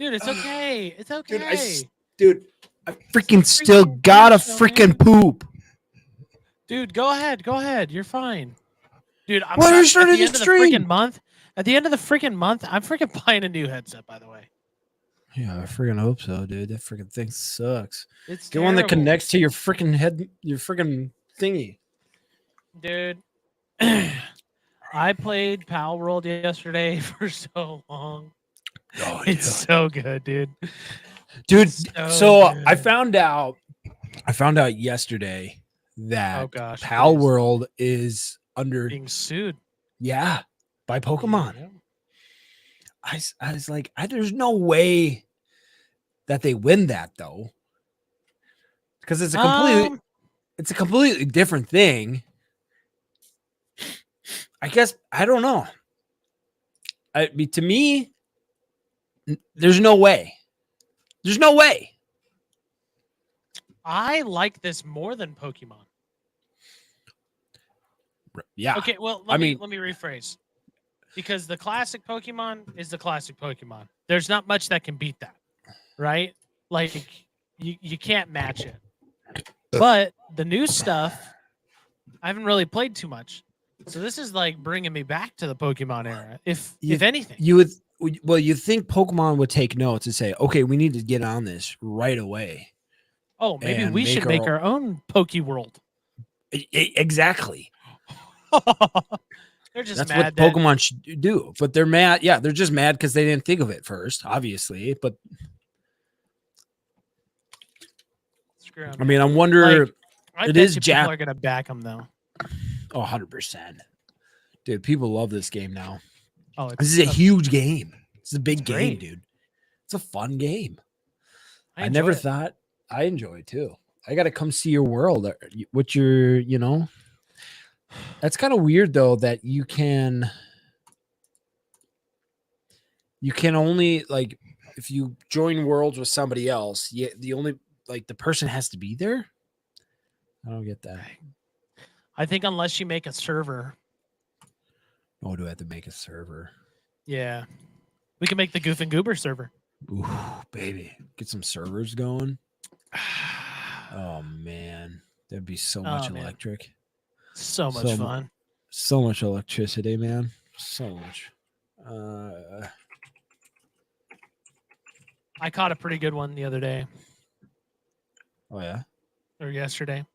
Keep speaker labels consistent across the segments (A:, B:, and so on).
A: Dude, it's okay. It's
B: Dude,
A: okay.
B: I freaking still got a freaking poop.
A: Dude, go ahead. Go ahead. You're fine. Dude, I'm
B: Why are you
A: at
B: starting
A: the
B: the
A: end of the
B: stream?
A: freaking month. At the end of the freaking month, I'm freaking buying a new headset, by the way.
B: Yeah, I freaking hope so, dude. That freaking thing sucks.
A: It's
B: Get one that
A: terrible.
B: connects to your freaking head, your freaking thingy.
A: Dude. I played Pal World yesterday for so long.
B: Oh,
A: It's so good, dude.
B: Dude, so
A: good.
B: I found out yesterday that
A: Oh gosh,
B: Pal
A: please.
B: World is under
A: Being sued.
B: by Pokemon.
A: Yeah.
B: I was like, there's no way that they win that though, because it's a completely different thing. I guess I don't know. To me, there's no way. There's no way.
A: I like this more than Pokemon.
B: Yeah.
A: Okay, well, let me rephrase. Because the classic Pokemon is the classic Pokemon. There's not much that can beat that, right? Like you can't match it. But the new stuff, I haven't really played too much. So this is like bringing me back to the Pokemon era, if anything.
B: You think Pokemon would take notes and say, okay, we need to get on this right away.
A: Oh, maybe we should make our own Poke World.
B: Exactly.
A: They're just
B: That's
A: mad
B: what Pokemon should do. But they're mad. Yeah, they're just mad because they didn't think of it first, obviously. But
A: screw 'em,
B: I mean, I
A: man.
B: wonder.
A: I
B: it
A: bet
B: is
A: you
B: Jap.
A: people are gonna back them though.
B: Oh, 100%. Dude, people love this game now.
A: Oh,
B: this is a huge game. It's a big game,
A: great.
B: dude. It's a fun game.
A: I
B: never thought I enjoy it too. I got to come see your world. What you're, that's kind of weird though, that you can only, like, if you join worlds with somebody else, the only, like, the person has to be there. I don't get that.
A: I think unless you make a server.
B: Oh, do I have to make a server?
A: Yeah. We can make the Goof and Goober server.
B: Ooh, baby. Get some servers going. Oh, man. That'd be so much electric.
A: So much fun.
B: So much electricity, man. So much.
A: I caught a pretty good one the other day.
B: Oh, yeah?
A: Or yesterday.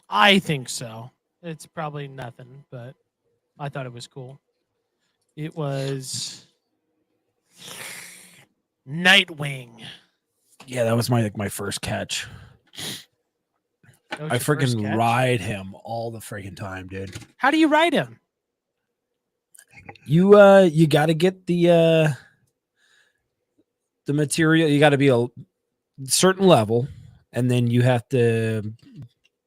A: I think so. It's probably nothing, but I thought it was cool. It was Nightwing.
B: Yeah, that was my first catch. I freaking ride him all the freaking time, dude.
A: How do you ride him?
B: You got to get the material. You got to be a certain level, and then you have to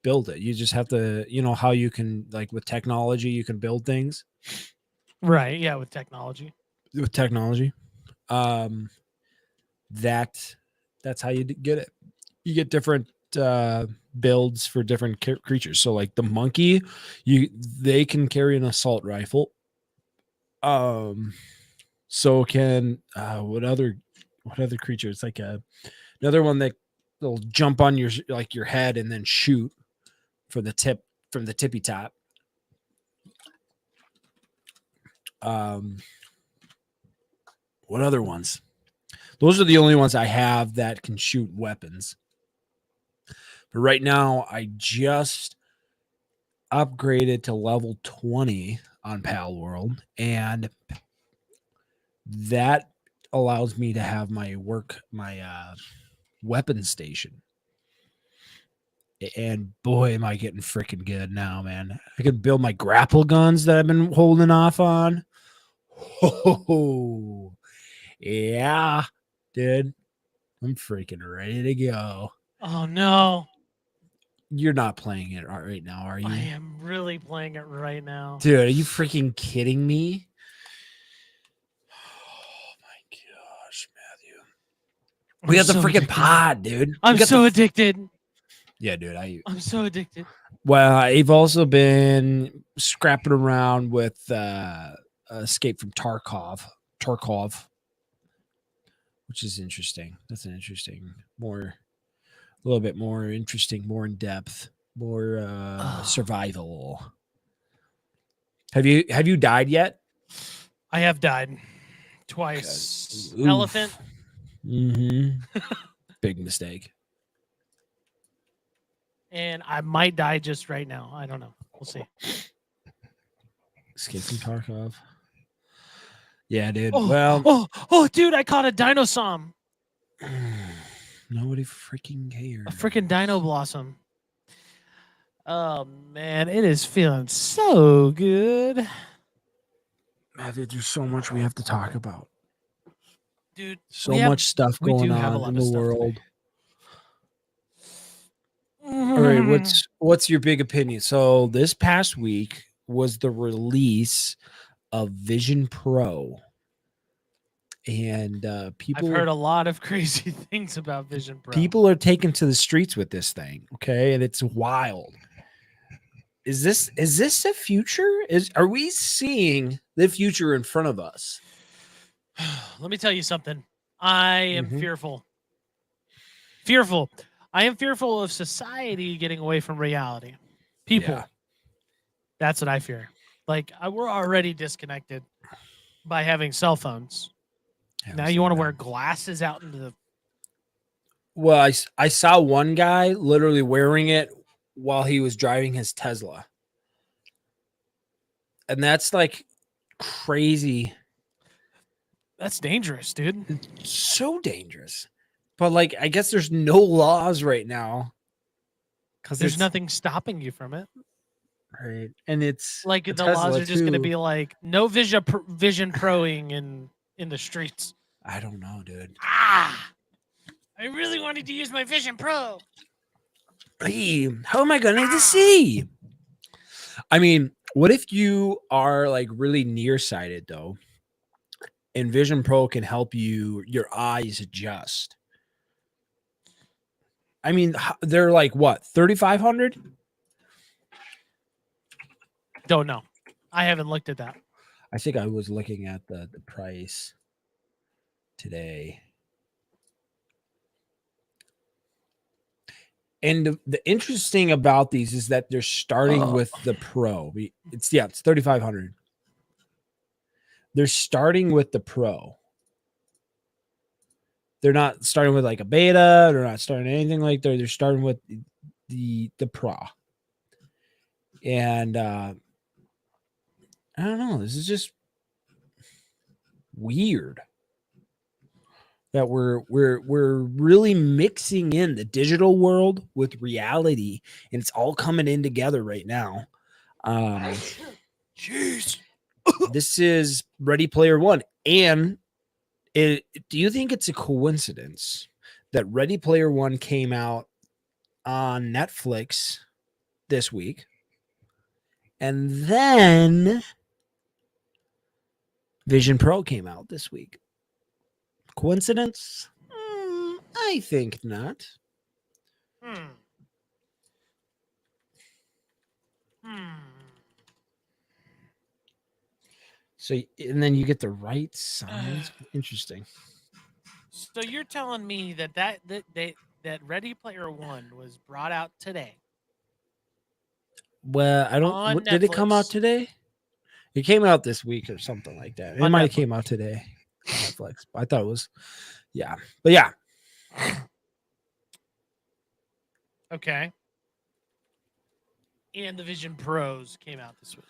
B: build it. You just have to, how you can, like, with technology, you can build things.
A: Right. Yeah, with technology.
B: That's how you get it. You get different builds for different creatures. So, like the monkey, they can carry an assault rifle. So can what other creature? It's like another one that will jump on your head and then shoot from the tippy top. What other ones? Those are the only ones I have that can shoot weapons. But right now, I just upgraded to level 20 on Pal World, and that allows me to have my weapon station. And boy, am I getting freaking good now, man. I can build my grapple guns that I've been holding off on. Oh, yeah, dude. I'm freaking ready to go.
A: Oh, no.
B: You're not playing it right now, are you?
A: I am really playing it right now.
B: Dude, are you freaking kidding me? Oh, my gosh, Matthew. We got the freaking pod, dude.
A: I'm so addicted.
B: Yeah, dude.
A: I'm so addicted.
B: Well, I've also been scrapping around with Escape from Tarkov. which is interesting. That's an interesting, a little bit more interesting, more in depth, more survival. Have you died yet?
A: I have died twice.
B: Oof.
A: Elephant.
B: Mm-hmm. Big mistake.
A: And I might die just right now. I don't know. We'll see.
B: Escape from Tarkov. Yeah, dude.
A: Oh,
B: Well,
A: dude, I caught a dinosaur.
B: nobody freaking cares.
A: A freaking dino blossom. Oh man, it is feeling so good.
B: Matthew, there's so much we have to talk about.
A: Dude,
B: So much stuff
A: we
B: going
A: do have a
B: on
A: lot
B: in
A: of
B: the
A: stuff
B: world.
A: today.
B: All right, what's your big opinion? So this past week was the release of Vision Pro, and
A: I've
B: people
A: heard a lot of crazy things about Vision Pro.
B: people are taken to the streets with this thing. Okay, and it's wild. Is this the future? Are we seeing the future in front of us?
A: Let me tell you something. I am
B: Mhm.
A: fearful. Fearful. I am fearful of society getting away from reality. People.
B: Yeah.
A: That's what I fear. Like we're already disconnected by having cell phones. Now you want to wear glasses out into the.
B: Well, I saw one guy literally wearing it while he was driving his Tesla. And that's like crazy.
A: That's dangerous, dude.
B: It's so dangerous. But like, I guess there's no laws right now. Because
A: There's nothing stopping you from it.
B: Right. And it's
A: Like
B: a
A: the
B: Tesla
A: laws are just going to
B: too.
A: be like no vision proing in the streets.
B: I don't know, dude.
A: Ah, I really wanted to use my Vision Pro.
B: Hey, how am I going to see? I mean, what if you are like really nearsighted though? And Vision Pro can help your eyes adjust. I mean, they're like what, 3,500?
A: Don't know. I haven't looked at that.
B: I think I was looking at the price today. And the interesting about these is that they're starting with the Pro. It's 3,500. They're starting with the Pro. They're not starting with like a beta. They're not starting anything like that. They're starting with the Pro. And I don't know. This is just weird that we're really mixing in the digital world with reality, and it's all coming in together right now.
A: Jeez.
B: This is Ready Player One, and do you think it's a coincidence that Ready Player One came out on Netflix this week, and then Vision Pro came out this week? Coincidence? I think not. So, and then you get the right size. Interesting.
A: So you're telling me that Ready Player One was brought out today?
B: Well, I don't.
A: On
B: Did it come out
A: Netflix.
B: today? It came out this week or something like that. It
A: On
B: might have
A: Netflix.
B: came out today on Netflix. I thought it was, yeah. But yeah,
A: Okay. And the Vision Pros came out this week.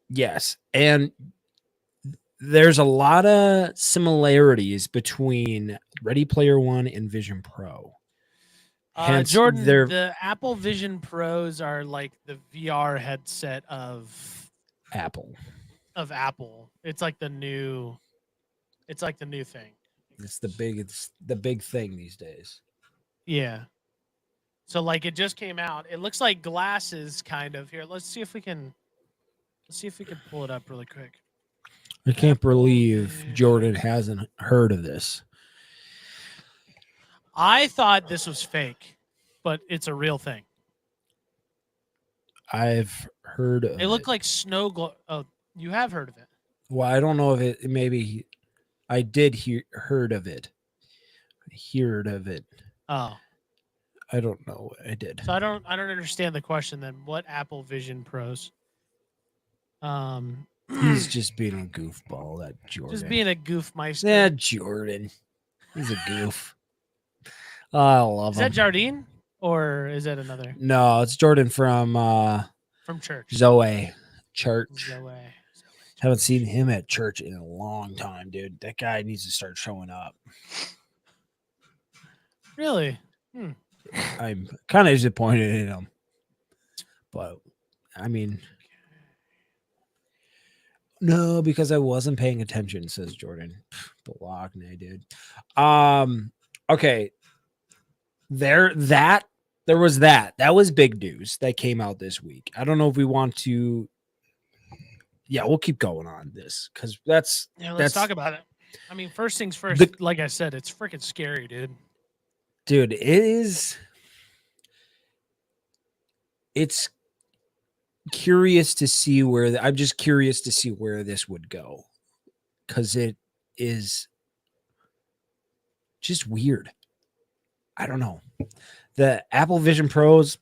B: yes. And there's a lot of similarities between Ready Player One and Vision Pro. Hence,
A: Jordan, the Apple Vision Pros are like the VR headset of
B: Apple.
A: It's like the new thing.
B: It's the big thing these days.
A: Yeah. So like it just came out. It looks like glasses kind of. Here, let's see if we can pull it up really quick.
B: I can't believe Jordan hasn't heard of this.
A: I thought this was fake, but it's a real thing.
B: I've heard of it.
A: They look like snow glow. Oh, you have heard of it.
B: Well, I don't know if it maybe I did heard of it. Heard of it.
A: Oh,
B: I don't know. I did.
A: so I don't understand the question then. What Apple Vision Pros?
B: He's just being a goofball. That Jordan.
A: just being a goofmeister.
B: Yeah, Jordan. He's a goof. I love
A: Is
B: him.
A: that Jardine or is that another
B: No, it's Jordan from
A: church?
B: Zoe Church.
A: Zoe.
B: Haven't seen him at church in a long time, dude. That guy needs to start showing up.
A: Really?
B: I'm kind of disappointed in him. But I mean, no, because I wasn't paying attention, says Jordan. Block me, dude. Okay. There was that. That was big news that came out this week. I don't know if we want to. Yeah, we'll keep going on this because let's
A: talk about it. I mean, first things first, like I said, it's freaking scary, dude.
B: Dude, it is. It's curious to see where I'm just curious to see where this would go because it is just weird. I don't know. The Apple Vision Pros,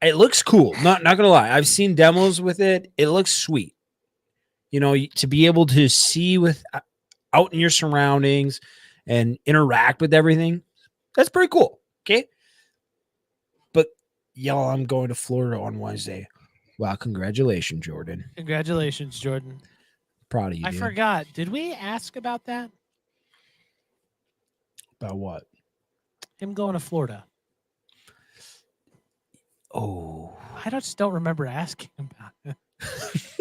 B: it looks cool. Not gonna lie. I've seen demos with it. It looks sweet. You know, to be able to see out in your surroundings and interact with everything, that's pretty cool. Okay. But y'all, I'm going to Florida on Wednesday. Wow, congratulations, Jordan.
A: Congratulations, Jordan.
B: Proud of you.
A: I
B: dude.
A: forgot. Did we ask about that?
B: About what?
A: Him going to Florida.
B: Oh,
A: I just don't remember asking about it.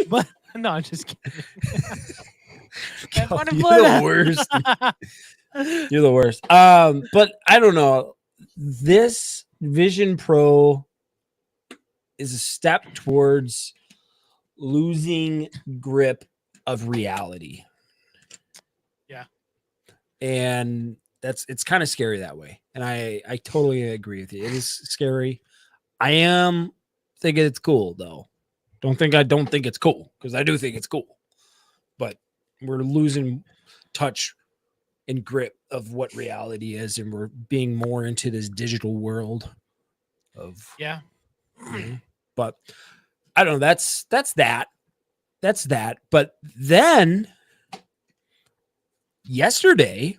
A: But no, I'm just kidding.
B: God, you're the worst. You're the worst. But I don't know. This Vision Pro is a step towards losing grip of reality.
A: Yeah.
B: And it's kind of scary that way. And I totally agree with you. It is scary. I am thinking it's cool though. I don't think it's cool because I do think it's cool. But we're losing touch and grip of what reality is, and we're being more into this digital world of
A: yeah.
B: But I don't know. That's that. But then yesterday,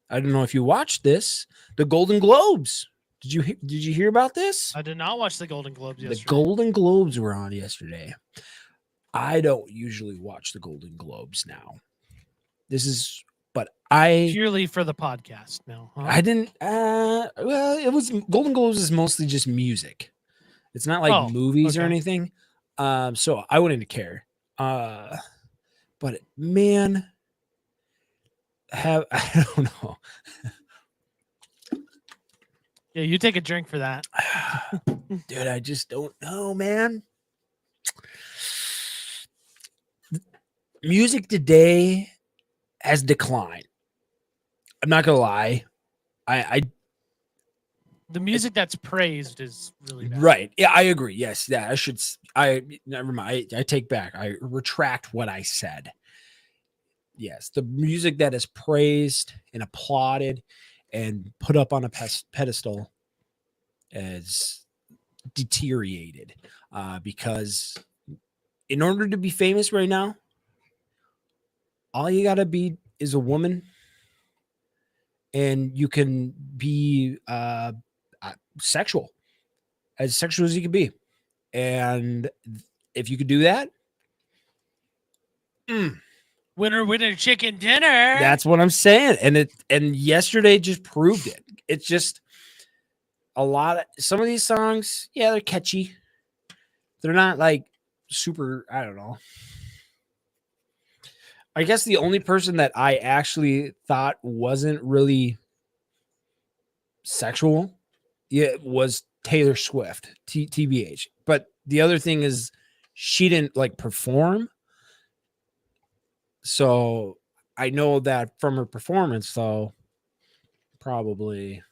B: I don't know if you watched this, the Golden Globes. Did you hear about this?
A: I did not watch the Golden Globes yesterday.
B: The Golden Globes were on yesterday. I don't usually watch the Golden Globes now. But
A: purely for the podcast now. Huh?
B: I didn't. Well, it was Golden Globes is mostly just music. It's not like movies or anything. So I wouldn't care. But man, I don't know.
A: Yeah, you take a drink for that.
B: Dude, I just don't know, man. Music today has declined. I'm not gonna lie.
A: The music that's praised is really bad.
B: Right. Yeah, I agree. Yes. Yeah, never mind. I take back. I retract what I said. Yes, the music that is praised and applauded and put up on a pedestal is deteriorated because in order to be famous right now, all you gotta be is a woman, and you can be sexual as you can be, and if you could do that,
A: winner chicken dinner.
B: That's what I'm saying, and yesterday just proved it. It's just some of these songs, yeah, they're catchy. They're not like super, I don't know. I guess the only person that I actually thought wasn't really sexual, was Taylor Swift, TBH. But the other thing is she didn't like perform. So I know that from her performance, though, probably.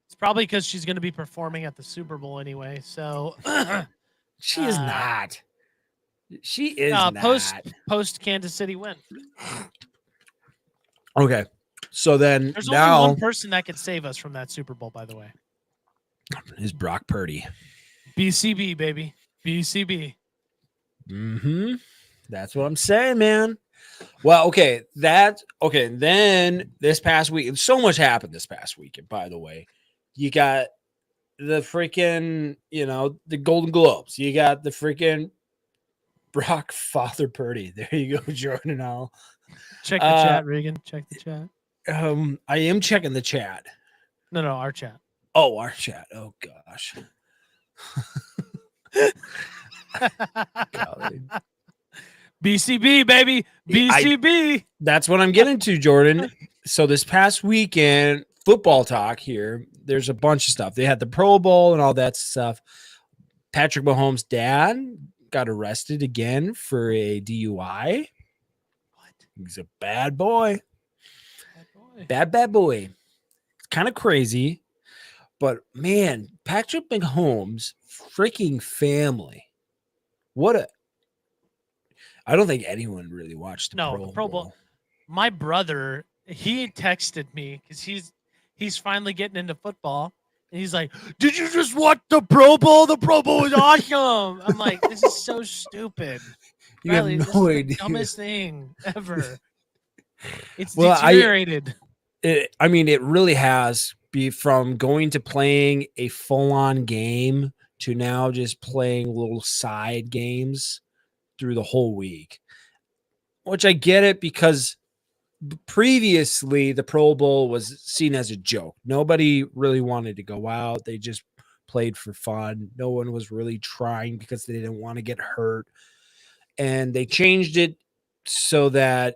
A: It's probably because she's going to be performing at the Super Bowl anyway. So
B: she is not. She is not.
A: Post Kansas City win.
B: Okay. So then
A: There's
B: now
A: only one person that could save us from that Super Bowl, by the way.
B: is Brock Purdy.
A: BCB, baby. BCB.
B: Mm-hmm. That's what I'm saying, man. Well, okay. Then this past week, so much happened this past weekend, by the way. You got the freaking, the Golden Globes. You got the freaking Brock Father Purdy. There you go, Jordan.
A: Check the chat, Regan. Check the chat.
B: I am checking the chat.
A: No, our chat.
B: Oh, our chat. Oh gosh.
A: BCB, baby. BCB.
B: That's what I'm getting to, Jordan. So this past weekend, football talk here, there's a bunch of stuff. They had the Pro Bowl and all that stuff. Patrick Mahomes' dad got arrested again for a DUI.
A: What?
B: He's a bad boy.
A: Bad boy.
B: Bad boy. It's kind of crazy. But man, Patrick Mahomes' freaking family. I don't think anyone really watched the Pro Bowl.
A: My brother, he texted me because he's finally getting into football. And he's like, "Did you just watch the Pro Bowl? The Pro Bowl was awesome." I'm like, "This is so stupid.
B: You
A: Riley,
B: have
A: this
B: no
A: is
B: idea.
A: the dumbest thing ever." It's
B: Well,
A: deteriorated.
B: It really has be from going to playing a full-on game to now just playing little side games through the whole week, which I get it because previously the Pro Bowl was seen as a joke. Nobody really wanted to go out. They just played for fun. No one was really trying because they didn't want to get hurt. And they changed it so that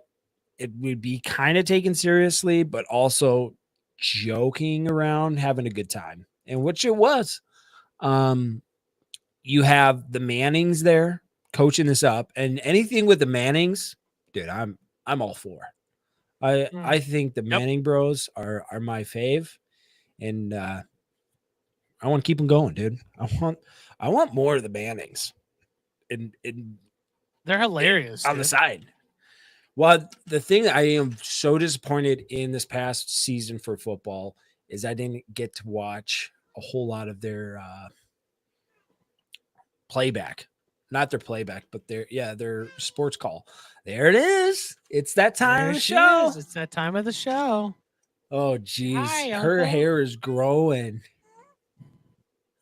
B: it would be kind of taken seriously, but also joking around, having a good time, and which it was. You have the Mannings there coaching this up, and anything with the Mannings, dude, I'm all for. I think the Manning bros are my fave, and I want to keep them going, dude. I want more of the Mannings, and
A: They're hilarious
B: on the side. Well, the thing I am so disappointed in this past season for football is I didn't get to watch a whole lot of their playback. Not their playback, but their sports call. There it is. It's that time of the show.
A: It's that time of the show.
B: Oh, geez.
A: Hi,
B: her
A: Uncle.
B: hair is growing.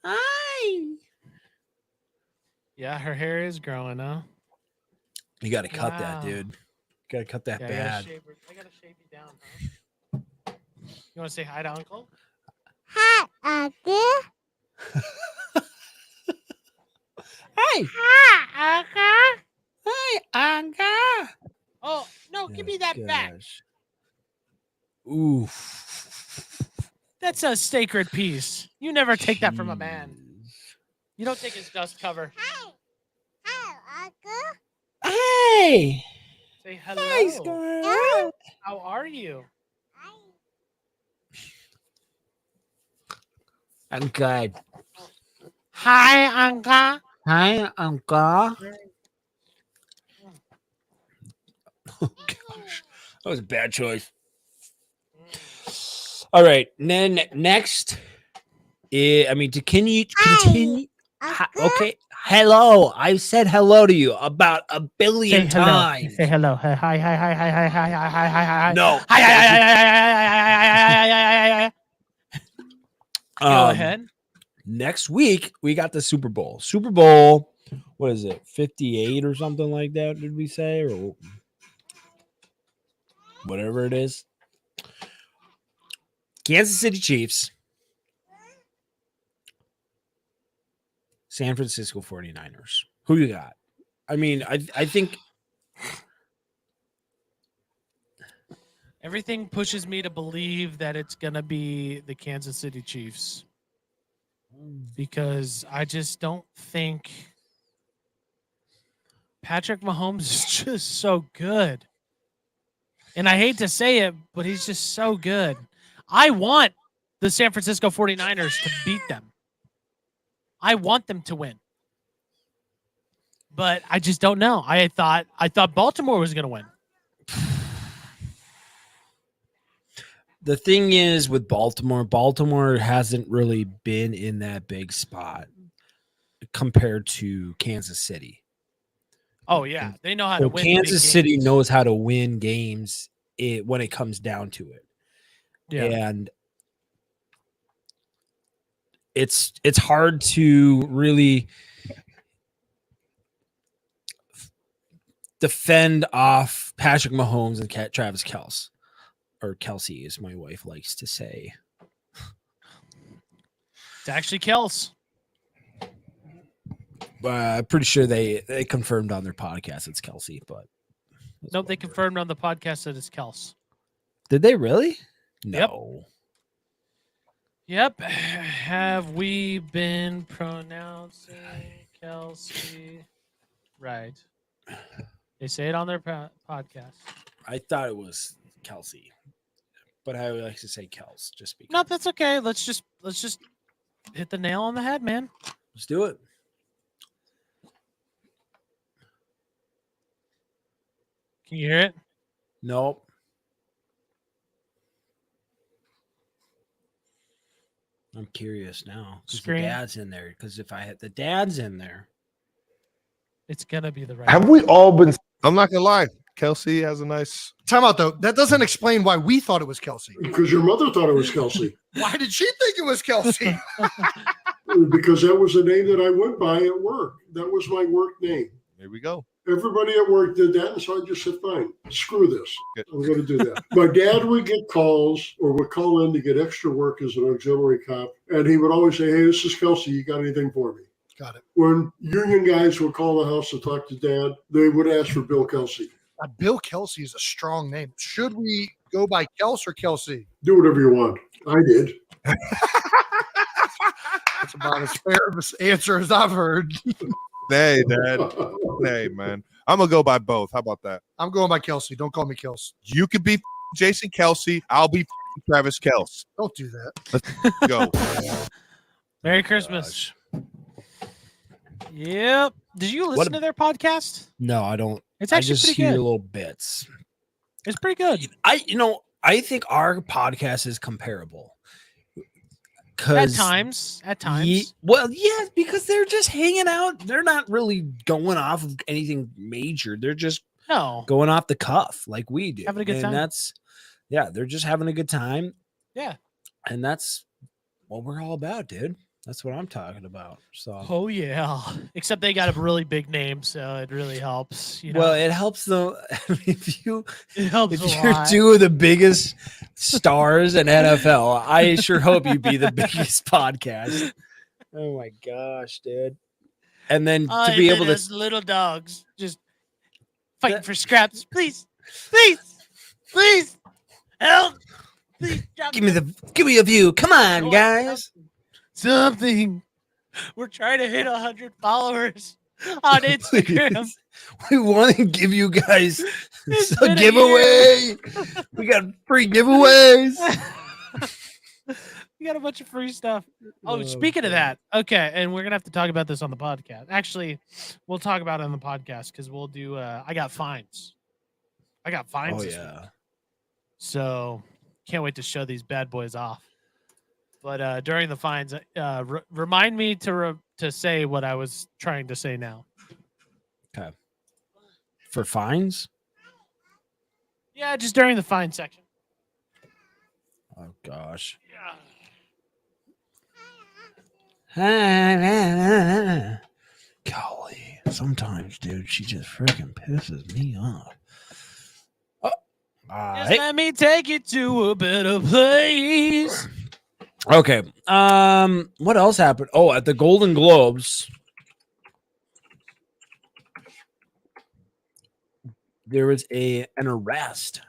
B: Hi.
A: Yeah, her hair is growing, huh?
B: You got to cut that,
A: Wow.
B: dude. Got to cut that
A: Yeah,
B: bad.
A: I gotta shave you down, huh? You want to say hi to Uncle?
C: Hi, Uncle.
B: Hey.
C: Hi, Uncle.
B: Hey, Uncle.
A: Oh, no, give me that back.
B: Ooh.
A: That's a sacred piece. You never take that from a man. You don't take his dust cover.
C: Hi. Hi, Uncle.
B: Hey.
A: Say hello.
B: Hey, Scarlett.
A: How are you?
C: Hi.
B: I'm good.
A: Hi, Uncle.
B: Hi, Uncle. Oh, gosh. That was a bad choice. All right. And then next, to continue. Okay. Hello. I said hello to you about a billion times.
A: Say hello. Hi, hi, hi, hi, hi, hi, hi, hi, hi, hi.
B: No.
A: Hi, hi, hi, hi, hi, hi, hi, hi. Go ahead.
B: Next week, we got the Super Bowl. Super Bowl, what is it, 58 or something like that, did we say? Or whatever it is. Kansas City Chiefs. San Francisco 49ers. Who you got? I mean, I think
A: everything pushes me to believe that it's going to be the Kansas City Chiefs because I just don't think Patrick Mahomes is just so good. And I hate to say it, but he's just so good. I want the San Francisco 49ers to beat them. I want them to win. But I just don't know. I thought Baltimore was going to win.
B: the thing is with Baltimore hasn't really been in that big spot compared to Kansas City.
A: Oh yeah, they know how to
B: Well,
A: win. the big
B: Kansas City
A: games.
B: knows how to win games when it comes down to it.
A: Yeah,
B: And it's hard to really defend off Patrick Mahomes and Travis Kelce, or Kelsey, as my wife likes to say.
A: it's actually Kels.
B: I'm pretty sure they confirmed on their podcast it's Kelsey, but
A: Nope, they confirmed on the podcast that it's Kels.
B: did they really?
A: Yep.
B: No.
A: Yep. Have we been pronouncing Kelsey right? They say it on their podcast.
B: I thought it was Kelsey, but I would like to say Kels just because.
A: No, that's okay. Let's just hit the nail on the head, man.
B: Let's do it.
A: Can you hear it?
B: Nope. I'm curious now because the
A: Screen.
B: dad's in there. Because if I had the dad's in there,
A: It's gonna be the right.
D: Have we all been? I'm not gonna lie. Kelsey has a nice.
E: Time out though. That doesn't explain why we thought it was Kelsey.
F: Because your mother thought it was Kelsey.
E: Why did she think it was Kelsey?
F: Because that was the name that I went by at work. That was my work name.
D: Here we go.
F: Everybody at work did that, and so I just said, fine, screw this.
D: Good.
F: I'm going to do that. My dad would get calls or would call in to get extra work as an auxiliary cop, and he would always say, hey, this is Kelsey. You got anything for me?
E: Got it.
F: When union guys would call the house to talk to Dad, they would ask for Bill Kelsey.
E: Bill Kelsey is a strong name. Should we go by Kels or Kelsey?
F: Do whatever you want. I did.
E: That's about as fair of an answer as I've heard.
D: Hey, Dad. Hey, man. I'm gonna go by both. How about that?
E: I'm going by Kelsey. Don't call me Kels.
D: You could be Jason Kelsey. I'll be Travis Kelce.
E: Don't do that.
D: Let's go.
A: Merry Christmas. Yep. Did you listen to their podcast?
B: no, I don't.
A: It's
B: I
A: actually
B: just
A: pretty
B: hear
A: good.
B: little bits.
A: It's pretty good.
B: I think our podcast is comparable.
A: At times.
B: Well, yeah, because they're just hanging out. They're not really going off of anything major. They're just
A: No.
B: going off the cuff like we do.
A: Having a good
B: and
A: time.
B: They're just having a good time.
A: Yeah.
B: And that's what we're all about, dude. That's what I'm talking about. So
A: Oh yeah. Except they got a really big name, so it really helps. You know,
B: well, it helps them if
A: it helps
B: if
A: a
B: you're
A: lot.
B: two of the biggest stars in NFL. I sure hope you be the biggest podcast. Oh my gosh, dude! And then to be able to
A: little dogs just fighting
B: That-
A: for scraps. Please, please, please, help! Please, drop
B: give me a view. Come on,
A: Go on,
B: guys.
A: something. We're trying to hit 100 followers on Instagram.
B: Please. We want to give you guys
A: It's
B: a
A: been a
B: giveaway. We got free giveaways.
A: We got a bunch of free stuff. Oh, speaking of that, okay, and we're gonna have to talk about this on the podcast. Actually, we'll talk about it on the podcast because we'll do. I got fines. I got fines.
B: Oh
A: this
B: yeah.
A: week. So can't wait to show these bad boys off. But during the fines, remind me to say what I was trying to say now.
B: For fines.
A: Yeah, just during the fine section.
B: Oh gosh.
A: Yeah.
B: Golly, sometimes, dude, she just freaking pisses me off. Oh,
A: Just let me take you to a better place.
B: okay. What else happened? Oh, at the Golden Globes, there was an arrest.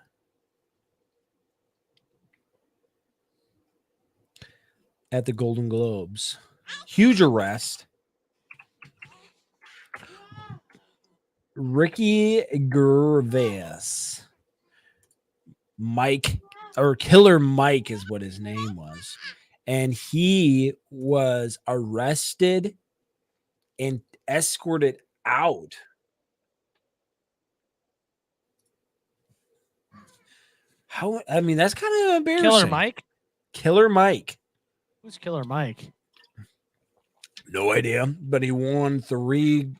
B: At the Golden Globes. Huge arrest. Ricky Gervais. Mike, or Killer Mike is what his name was. And he was arrested and escorted out. How? I mean, that's kind of embarrassing.
A: Killer Mike.
B: Killer Mike.
A: Who's Killer Mike?
B: No idea, but he won 3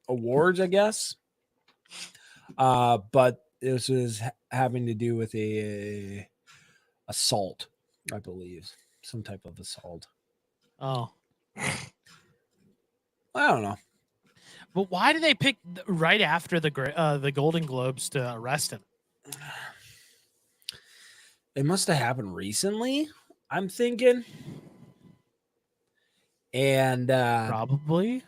B: awards, I guess. But this was having to do with a assault, I believe, some type of assault.
A: Oh,
B: I don't know.
A: but why did they pick right after the Golden Globes to arrest him?
B: It must have happened recently, I'm thinking. And
A: Probably.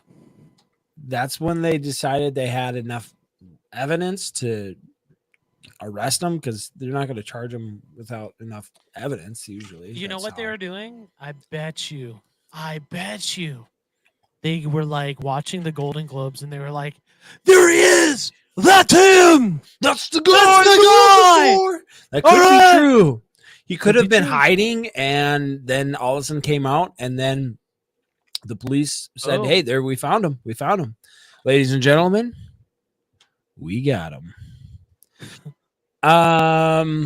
B: that's when they decided they had enough evidence to arrest him, because they're not going to charge him without enough evidence usually.
A: You know
B: That's
A: what they
B: how-
A: were doing? I bet you. They were like watching the Golden Globes and they were like, there he is! That's him!
B: That's the
A: That's the guy!
B: That could
A: Alright!
B: be true. He could
A: Could
B: have
A: be
B: been
A: true.
B: hiding, and then all of a sudden came out, and then the police said,
A: Oh.
B: "Hey, there, we found him. We found him, ladies and gentlemen. We got him."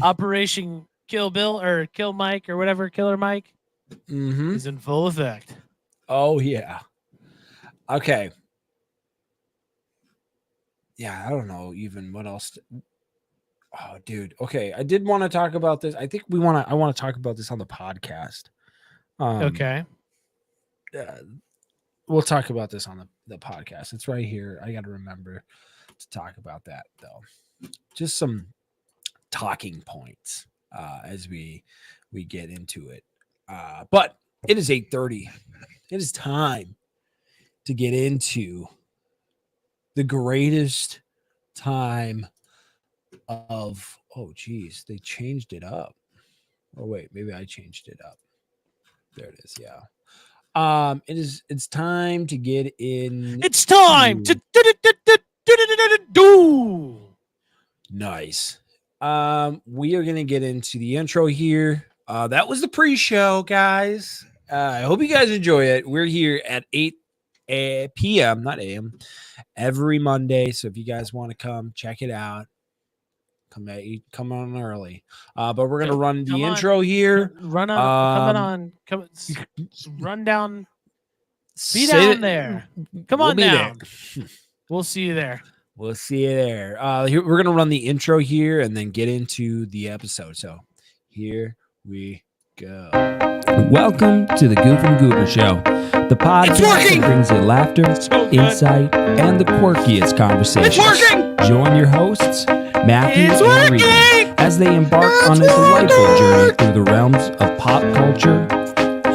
A: Operation Kill Bill or Kill Mike or whatever, Killer Mike
B: mhm.
A: is in full effect.
B: Oh yeah. Okay. Yeah, I don't know even what else. Oh, dude. Okay, I did want to talk about this. I think I want to talk about this on the podcast.
A: Okay.
B: We'll talk about this on the podcast. It's right here. I got to remember to talk about that though. Just some talking points as we get into it. But it is 8:30. It is time to get into the greatest time of, oh geez, they changed it up. Oh wait, maybe I changed it up. There it is. Yeah. It's time to get in.
A: It's time to do.
B: Nice. We are gonna get into the intro here. That was the pre-show, guys. I hope you guys enjoy it. We're here at 8 p.m., not a.m., every Monday. So if you guys want to come check it out, come on early. But we're gonna run the
A: Come on.
B: intro here.
A: Run on. Run down. Be down there. Come
B: We'll
A: on
B: be
A: down.
B: there.
A: We'll see you there.
B: We'll see you there. We're gonna run the intro here and then get into the episode. So here we go.
G: Welcome to the Goof and Goober Show, the podcast
B: working!
G: that brings you laughter,
A: So good.
G: insight, and the quirkiest conversations.
B: It's working!
G: Join your hosts, Matthew
A: It's
G: and Regan,
A: working!
G: as they embark on a delightful journey through the realms of pop culture,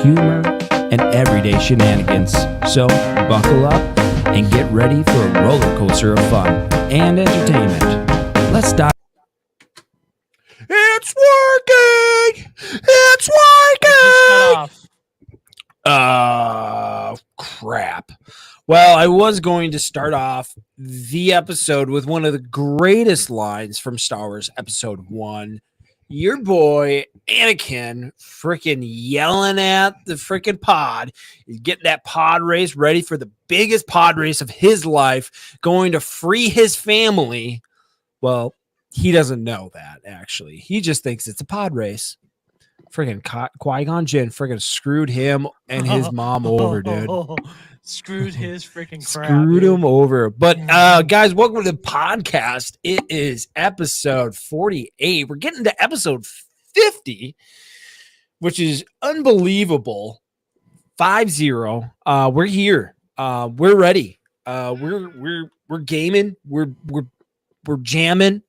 G: humor, and everyday shenanigans. So buckle up and get ready for a roller coaster of fun and entertainment. Let's dive.
B: It's working! It's
A: Just cut
B: working!
A: off.
B: Crap. Well, I was going to start off the episode with one of the greatest lines from Star Wars Episode 1. Your boy, Anakin, freaking yelling at the freaking pod. He's getting that pod race ready for the biggest pod race of his life, going to free his family. Well, he doesn't know that, actually. He just thinks it's a pod race. Freaking Qui-Gon Jinn freaking screwed him and his mom over, dude.
A: Screwed his freaking crap.
B: Screwed
A: dude.
B: him over. But guys, welcome to the podcast. It is episode 48. We're getting to episode 50, which is unbelievable. 50. We're here. We're ready. We're gaming. We're jamming.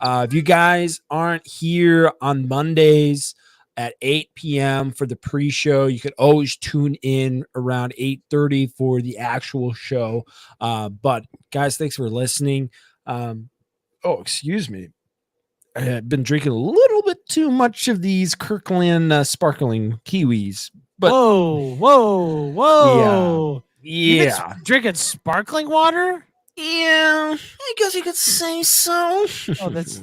B: If you guys aren't here on Mondays at 8 p.m. for the pre-show, you could always tune in around 8:30 for the actual show. But guys, thanks for listening. Excuse me. I've been drinking a little bit too much of these Kirkland sparkling kiwis. But
A: Whoa. You've been
B: yeah.
A: drinking sparkling water?
B: Yeah, I guess you could say so.
A: Oh, that's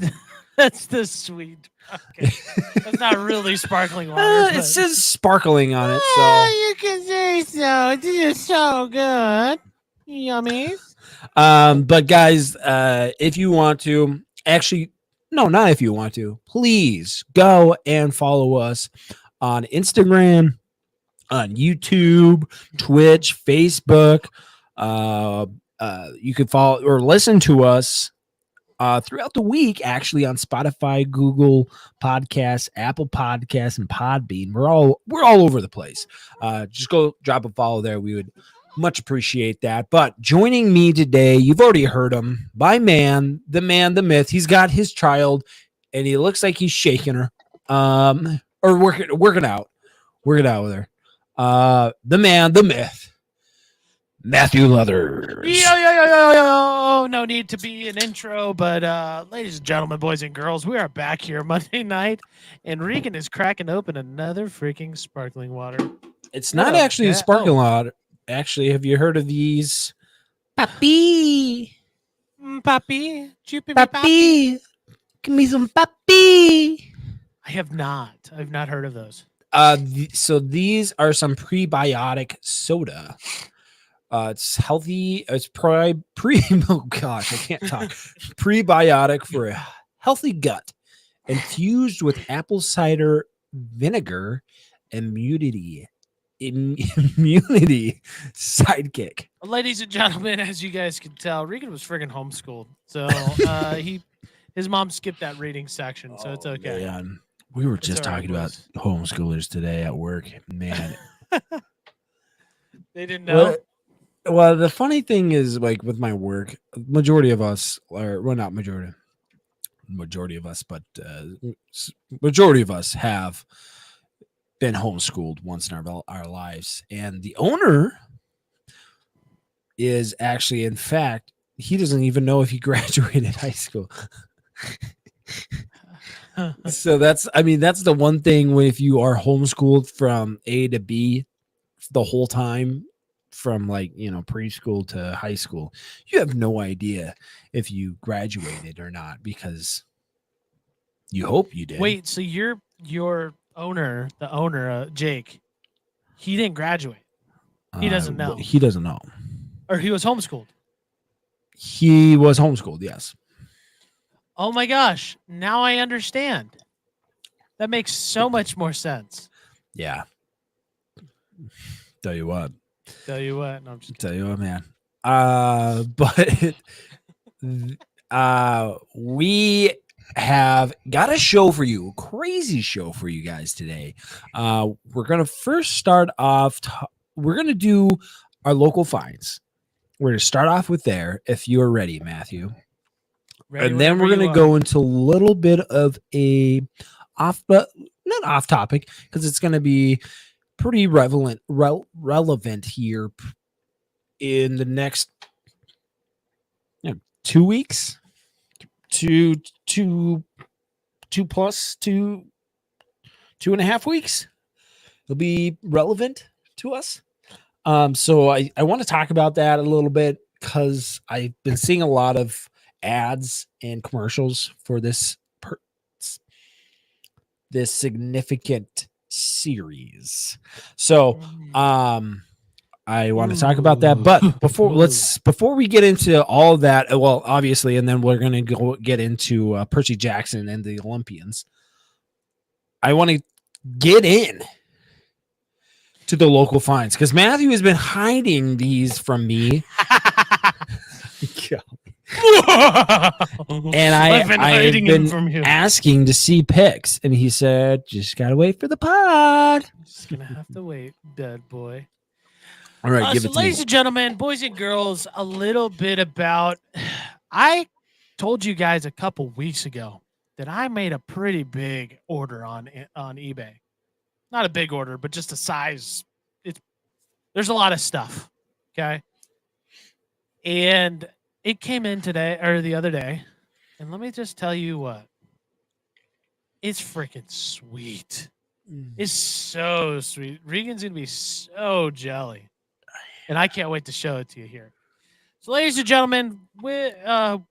A: the sweet. Okay. That's not really sparkling water.
B: It
A: but-
B: says sparkling on it, so
A: you can say so. This is so good. Yummy.
B: but guys, if you want to, actually, No, not if you want to. Please go and follow us on Instagram, on YouTube, Twitch, Facebook. You can follow or listen to us throughout the week, actually, on Spotify, Google Podcasts, Apple Podcasts, and Podbean. We're all over the place. Just go drop a follow there. We would much appreciate that. But joining me today, you've already heard him, my man, the myth. He's got his child, and he looks like he's shaking her, or working out with her. The man, the myth, Matthew Leathers.
A: Yo. No need to be an intro, but ladies and gentlemen, boys and girls, we are back here Monday night, and Regan is cracking open another freaking sparkling water.
B: It's not actually a sparkling water. Actually, have you heard of these? Papi.
A: Papi.
B: Papi. Give me some papi.
A: I have not. I've not heard of those.
B: So these are some prebiotic soda. It's healthy. It's oh gosh, I can't talk. Prebiotic for a healthy gut, infused with apple cider vinegar, immunity sidekick.
A: Ladies and gentlemen, as you guys can tell, Regan was friggin' homeschooled, so his mom skipped that reading section, so it's okay.
B: Man. We were just talking about homeschoolers today at work. Man,
A: they didn't know.
B: Well, the funny thing is, like with my work, majority of us, or well, not majority of us, but majority of us have been homeschooled once in our lives. And the owner is actually, in fact, he doesn't even know if he graduated high school. So that's the one thing when if you are homeschooled from A to B the whole time, from like, preschool to high school, you have no idea if you graduated or not, because you hope you did.
A: Wait, so your owner, the owner, Jake, he didn't graduate. He doesn't know.
B: He doesn't know.
A: Or he was homeschooled.
B: He was homeschooled, yes.
A: Oh my gosh. Now I understand. That makes so much more sense.
B: Yeah. Tell you what.
A: No, I'm just
B: Tell you what, man. But we have got a show for you, a crazy show for you guys today. We're gonna first start off. We're gonna do our local finds. We're gonna start off with there, if you're ready, Matthew. And then we're gonna go into a little bit of a not off topic, because it's gonna be pretty relevant here in the next 2 weeks, two plus 2.5 weeks. It'll be relevant to us. So I want to talk about that a little bit, because I've been seeing a lot of ads and commercials for this significant series. So I want to talk about that, but before we get into all of that, well, obviously, and then we're going to get into Percy Jackson and the Olympians. I want to get in to the local finds, because Matthew has been hiding these from me. And I've been
A: from you.
B: asking to see pics, and he said, "Just gotta wait for the pod."
A: Just gonna have to wait, dead boy.
B: All right, give
A: so
B: it to
A: ladies
B: me.
A: and gentlemen, boys and girls, a little bit about. I told you guys a couple weeks ago that I made a pretty big order on eBay. Not a big order, but just a size. There's a lot of stuff. Okay, and it came in today or the other day, and let me just tell you what. It's freaking sweet. It's so sweet. Regan's gonna be so jelly, and I can't wait to show it to you here. So, ladies and gentlemen, without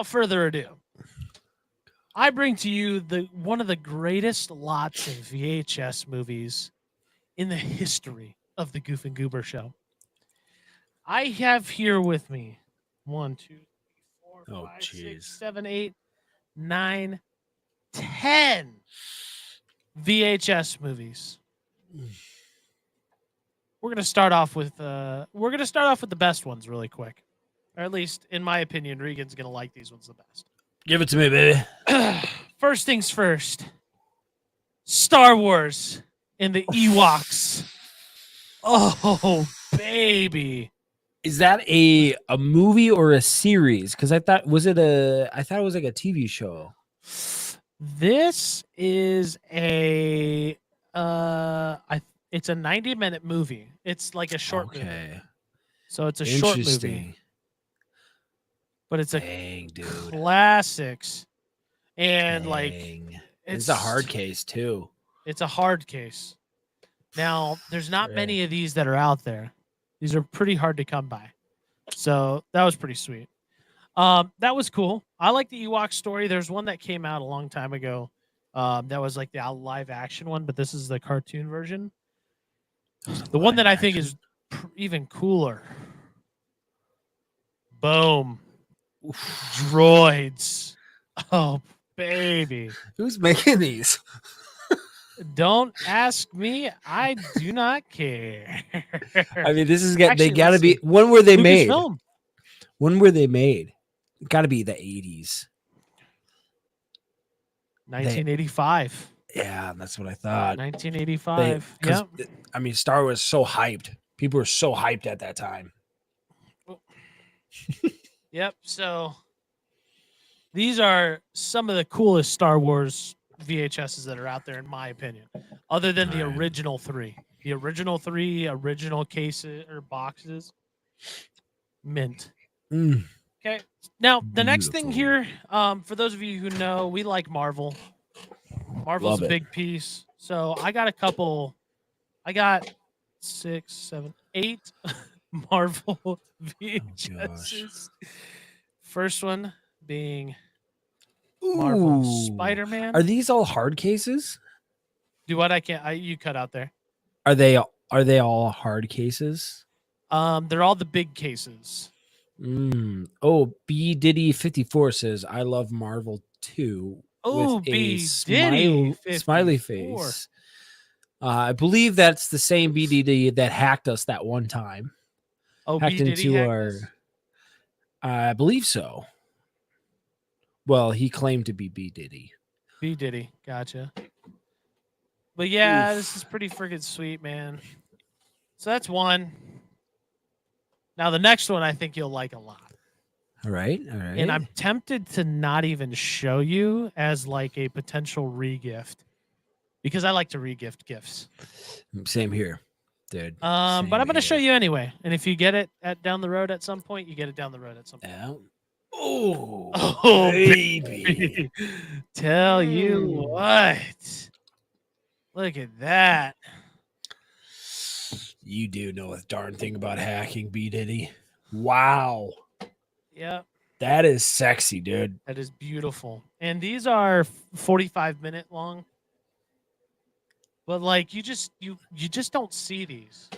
A: further ado, I bring to you one of the greatest lots of VHS movies in the history of the Goof and Goober Show. I have here with me 1, 2, 3, 4, 5, 6, 7, 8, 9, 10 VHS movies. We're gonna start off with the best ones really quick, or at least in my opinion, Regan's gonna like these ones the best.
B: Give it to me, baby.
A: First things first. Star Wars and the Ewoks. Oh, baby.
B: Is that a movie or a series? Because I thought it was like a TV show.
A: This is it's a 90-minute movie. It's like a short movie.
B: Okay.
A: So it's a short movie,
B: Interesting.
A: but it's a
B: Dang, dude.
A: classics. And like
B: Dang. It's a hard case too.
A: It's a hard case. Now, there's not
B: Right.
A: many of these that are out there. These are pretty hard to come by. So that was pretty sweet. That was cool. I like the Ewok story. There's one that came out a long time ago. That was like the live action one, but this is the cartoon version. The one that I think is even cooler. Boom. Droids. Oh, baby.
B: Who's making these?
A: Don't ask me. I do not care.
B: I mean, this is
A: Actually,
B: they got to
A: let's
B: be.
A: see.
B: When were they made?
A: Lucasfilm.
B: When were they made? Got to be the 80s.
A: 1985.
B: Yeah, that's what I thought.
A: 1985.
B: 'Cause,
A: Yep.
B: I mean, Star Wars was so hyped. People were so hyped at that time.
A: Yep. So these are some of the coolest Star Wars VHSs that are out there, in my opinion, other than the
B: Alright.
A: original three. The original three, original cases or boxes, mint.
B: Mm,
A: Okay. Now, the next thing
B: Beautiful.
A: here, for those of you who know, we like Marvel. Marvel's
B: Love
A: a
B: it.
A: big piece. So I got a couple. I got 6, 7, 8 Marvel VHSs. First one being Marvel
B: Ooh.
A: Spider-Man.
B: Are these all hard cases?
A: Do what I can't. You cut out there.
B: Are they all hard cases?
A: They're all the big cases.
B: Oh, B Diddy 54 says I love Marvel too.
A: Oh,
B: with
A: B
B: a
A: Diddy
B: smiley
A: 54.
B: face. I believe that's the same B Diddy that hacked us that one time.
A: Oh,
B: Hacked
A: B Diddy
B: into
A: hacked
B: our.
A: us?
B: I believe so. Well, he claimed to be B Diddy.
A: B Diddy. Gotcha. But yeah,
B: Oof.
A: this is pretty freaking sweet, man. So that's one. Now the next one I think you'll like a lot.
B: All right, all right.
A: And I'm tempted to not even show you as like a potential regift because I like to regift gifts.
B: Same here, dude.
A: But I'm going to show
B: here.
A: you anyway. And if you get it down the road at some point, you get it down the road at some point.
B: Yeah. Oh,
A: Oh,
B: baby.
A: Tell you
B: Mm.
A: what. Look at that.
B: You do know a darn thing about hacking, B Diddy. Wow.
A: Yep.
B: That is sexy, dude.
A: That is beautiful. And these are 45-minute long. But like you just don't see these.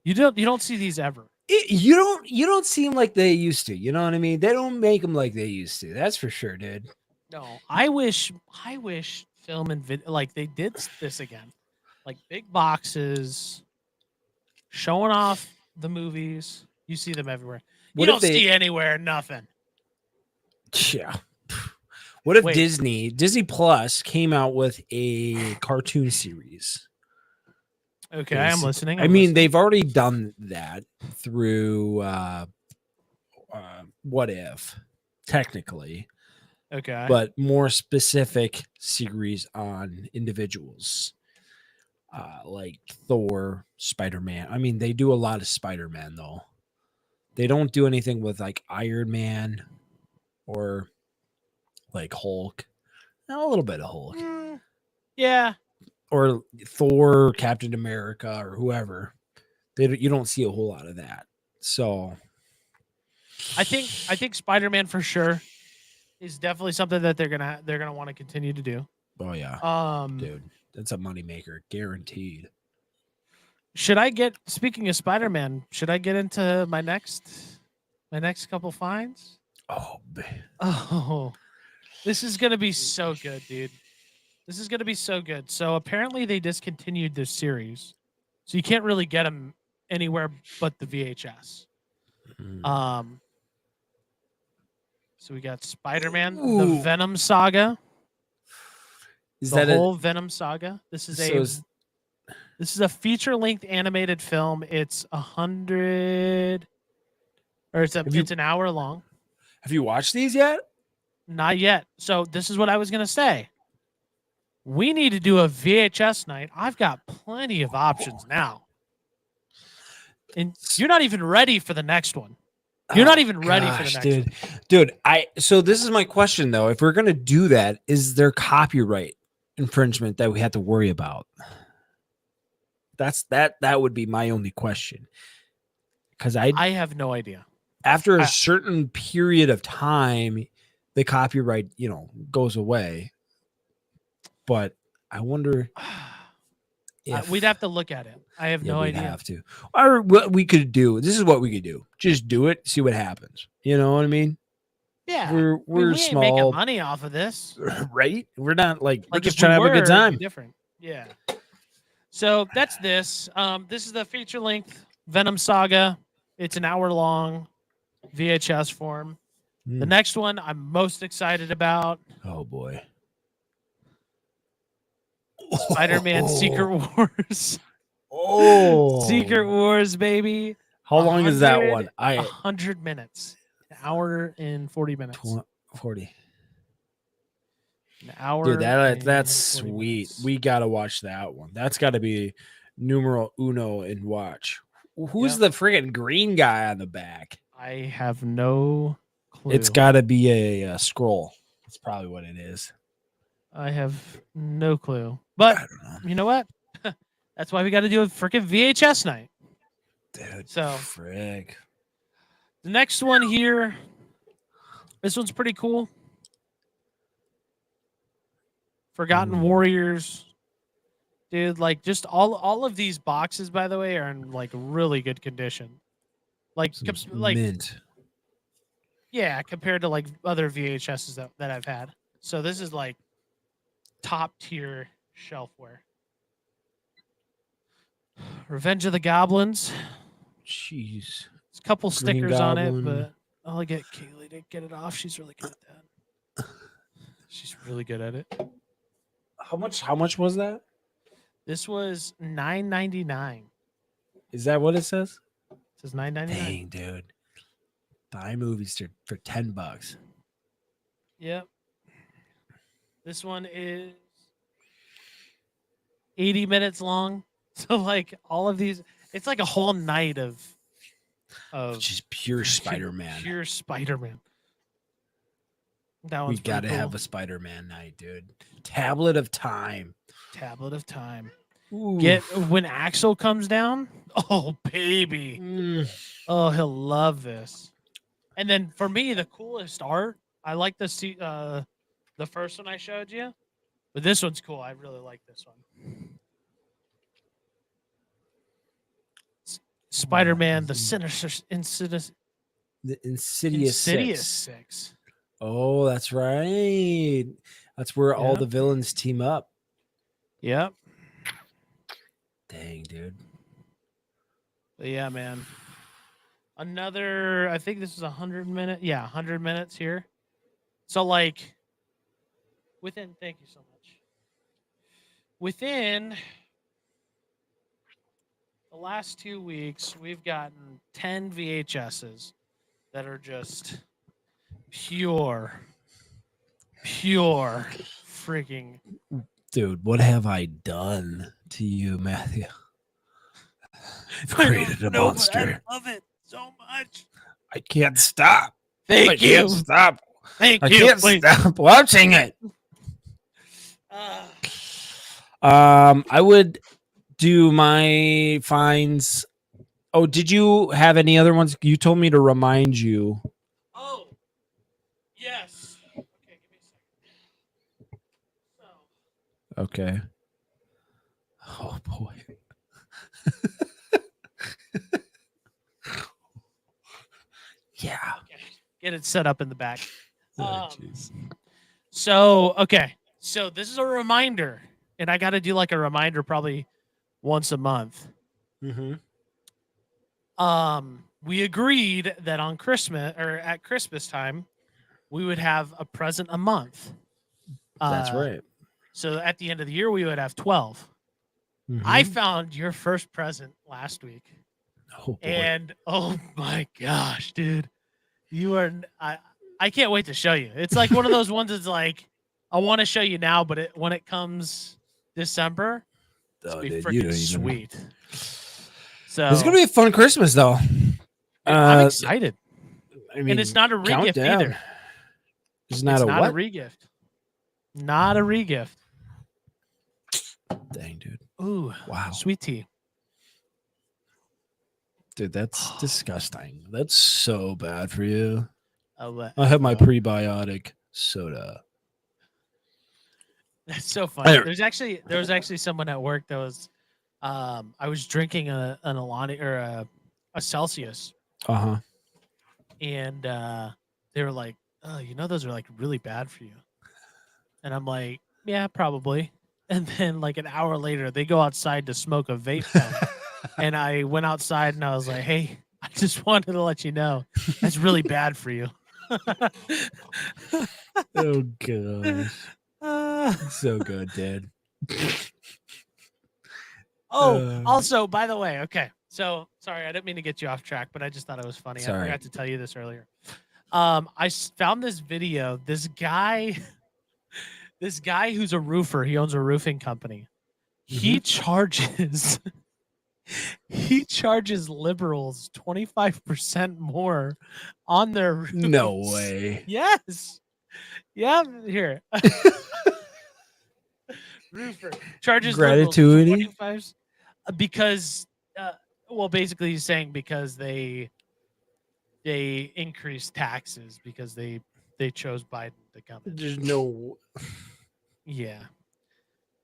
A: You don't see these ever.
B: You don't seem like they used to. You know what I mean? They don't make them like they used to. That's for sure, dude.
A: No. I wish film and video like they did this again. Like big boxes showing off the movies. You see them everywhere.
B: What
A: You
B: if
A: don't
B: they-
A: see anywhere nothing.
B: Yeah. What if
A: Wait.
B: Disney Plus came out with a cartoon series?
A: Okay, I'm
B: Basically.
A: listening.
B: I
A: I'm
B: mean,
A: listening.
B: they've already done that through What If, technically,
A: Okay.
B: but more specific series on individuals, like Thor, Spider-Man. I mean, they do a lot of Spider-Man though. They don't do anything with like Iron Man or like Hulk. A little bit of Hulk.
A: Yeah.
B: Or Thor, Captain America, or whoever. You don't see a whole lot of that. So
A: I think Spider-Man for sure is definitely something that they're gonna want to continue to do.
B: oh yeah,
A: Dude.
B: dude, that's a moneymaker, guaranteed.
A: Should I get speaking of Spider-Man, should I get into my next couple finds?
B: Oh,
A: Oh. This is gonna be so good, dude. This is gonna be so good. So apparently they discontinued this series, so you can't really get them anywhere but the VHS. Um. So we got Spider-Man, the
B: Ooh.
A: Venom saga,
B: Is
A: the
B: that
A: whole Venom saga. This is this is a feature-length animated film. It's 100, or it's an hour long.
B: have you watched these yet?
A: Not yet. So this is what I was gonna say. We need to do a VHS night. I've got plenty of options now. And you're not even ready for the next one. You're not even ready for the next
B: dude.
A: one.
B: Dude, so this is my question though. If we're gonna do that, is there copyright infringement that we have to worry about? That would be my only question. Because
A: I have no idea.
B: after a certain period of time, the copyright, goes away. But I wonder if
A: We'd have to look at it. I have no
B: we'd
A: idea.
B: have to. Or what we could do. This is what we could do. Just do it, see what happens. You know what I mean?
A: Yeah.
B: We're
A: we ain't
B: small,
A: making money off of this.
B: right? We're not we're just
A: if
B: trying to
A: we
B: have a good
A: were, it'd
B: time.
A: be different. Yeah. So that's this. This is the feature length Venom saga. It's an hour long VHS form. The
B: Mm.
A: next one I'm most excited about.
B: Oh boy.
A: Spider-Man Secret Wars.
B: Oh.
A: Secret Wars, baby.
B: How long is that
A: 100
B: one?
A: 100 minutes. An hour and 40 minutes.
B: 40.
A: An hour.
B: Dude, that's
A: and 40
B: sweet.
A: minutes.
B: We gotta watch that one. That's gotta be numero uno and watch. Who's
A: Yep.
B: the friggin' green guy on the back?
A: I have no clue.
B: It's gotta be a scroll. That's probably what it is.
A: I have no clue. But
B: I don't know.
A: you know what? That's why we got to do a freaking VHS night.
B: Dude,
A: So
B: frig.
A: the next one here, this one's pretty cool. Forgotten
B: Ooh.
A: Warriors, dude. Like just all of these boxes, by the way, are in like really good condition. Like
B: Some
A: like
B: mint.
A: yeah, compared to like other VHSs that I've had. So this is like top tier shelfware. Revenge of the Goblins.
B: Jeez.
A: There's a couple
B: Green
A: stickers on it,
B: Goblin.
A: but I'll get Kaylee to get it off. She's really good at that. She's really good at it.
B: How much was that?
A: This was $9.99.
B: Is that what it says?
A: It says $9.99.
B: Dang, dude. Buy movies for $10.
A: Yep. This one is 80 minutes long. So like all of these, it's like a whole night of
B: Just pure Spider-Man.
A: Pure Spider-Man. That
B: We
A: one's
B: got to
A: pretty
B: have
A: cool.
B: a Spider-Man night, dude. Tablet of Time.
A: Tablet of Time.
B: Ooh.
A: Get when Axel comes down. Oh baby.
B: Mm.
A: Oh, he'll love this. And then for me, the coolest art, I like the first one I showed you, but this one's cool. I really like this one. Spider-Man, the Sinister Insidious
B: The Insidious 6.
A: 6.
B: Oh, that's right. That's where all
A: Yeah.
B: the villains team up.
A: Yep.
B: Dang, dude.
A: But yeah, man. Another, I think this is 100 minutes. Yeah, 100 minutes here. So like thank you so much. Within the last 2 weeks, we've gotten 10 VHSs that are just pure freaking.
B: Dude, what have I done to you, Matthew? I've created a
A: No, but
B: monster.
A: I love it so much.
B: I can't stop.
A: Thank
B: I
A: you.
B: can't stop.
A: Thank
B: I
A: you.
B: can't
A: Wait.
B: stop watching it. I would do my finds. Oh, did you have any other ones? You told me to remind you.
A: Oh, yes. Okay, give me a second. So,
B: Okay. Oh boy. yeah.
A: get it set up in the back.
B: Oh,
A: Um,
B: jeez.
A: So, okay. So this is a reminder, and I got to do like a reminder probably once a month.
B: Mm-hmm.
A: We agreed that on Christmas or at Christmas time, we would have a present a month.
B: That's right.
A: So at the end of the year, we would have 12. I found your first present last week,
B: Oh, boy.
A: and oh my gosh, dude, you are. I can't wait to show you. It's like one of those ones that's like, I want to show you now, but when it comes December, it's
B: Oh,
A: gonna be
B: dude, you don't
A: freaking
B: even-
A: sweet. So
B: It's gonna be a fun Christmas, though.
A: I'm excited,
B: I mean,
A: and it's not a regift
B: countdown.
A: either.
B: It's not
A: It's
B: a
A: not
B: what?
A: a regift. Not a regift.
B: Dang, dude.
A: Ooh,
B: Wow,
A: sweet tea.
B: dude, that's disgusting. That's so bad for you.
A: Oh,
B: I have my prebiotic soda.
A: That's so funny.
B: I-
A: There was actually someone at work that was, I was drinking an Alani or a Celsius,
B: Uh-huh.
A: and they were like, "Oh, you know, those are like really bad for you," and I'm like, "Yeah, probably." And then like an hour later, they go outside to smoke a vape pen, and I went outside and I was like, "Hey, I just wanted to let you know that's really bad for you."
B: Oh gosh. So good, Dad.
A: Also, by the way, okay. So sorry, I didn't mean to get you off track, but I just thought it was funny. I
B: Sorry.
A: forgot to tell you this earlier. Found this video. This guy who's a roofer, he owns a roofing company. He charges liberals 25% more on their roofs.
B: No way.
A: Yes. Yeah, here. Roofer charges
B: Gratitude.
A: liberals 25 because well, basically he's saying because they increased taxes because they chose Biden to come in.
B: There's no.
A: Yeah.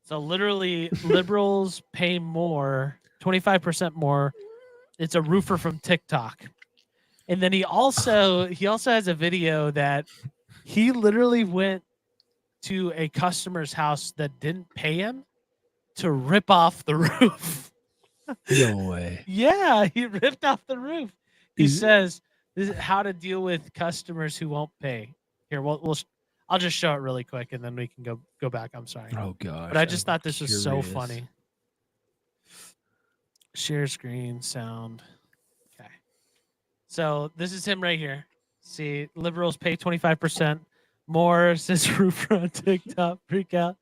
A: So literally liberals pay more, 25% more. It's a roofer from TikTok. And then he also has a video that he literally went to a customer's house that didn't pay him to rip off the roof.
B: No way.
A: Yeah, he ripped off the roof. He
B: Is-
A: says this is how to deal with customers who won't pay. Here, I'll just show it really quick and then we can go back. I'm sorry.
B: Oh gosh.
A: But I just thought this was so
B: curious.
A: funny. Share screen sound. Okay. So this is him right here. See, liberals pay 25% more, says roofer on TikTok. Freak out.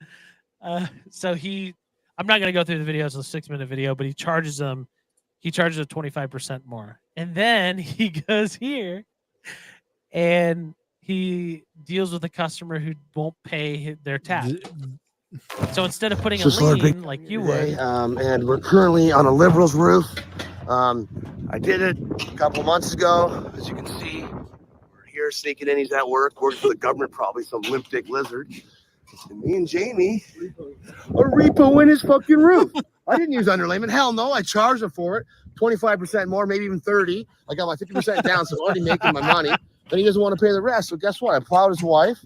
A: I'm not gonna go through the video, it's a 6-minute video, but he charges a 25% more. And then he goes here and he deals with a customer who won't pay their tab. So instead of putting a lien like you would,
H: and we're currently on a Liberals roof. I did it a couple months ago. As you can see, we're here sneaking in. He's at work, works for the government, probably some limp dick lizard. And me and Jamie are repoing his fucking roof. I didn't use underlayment. Hell no, I charged him for it. 25% more, maybe even 30. I got my 50% down, so I'm already making my money. Then he doesn't want to pay the rest. So guess what? I plowed his wife.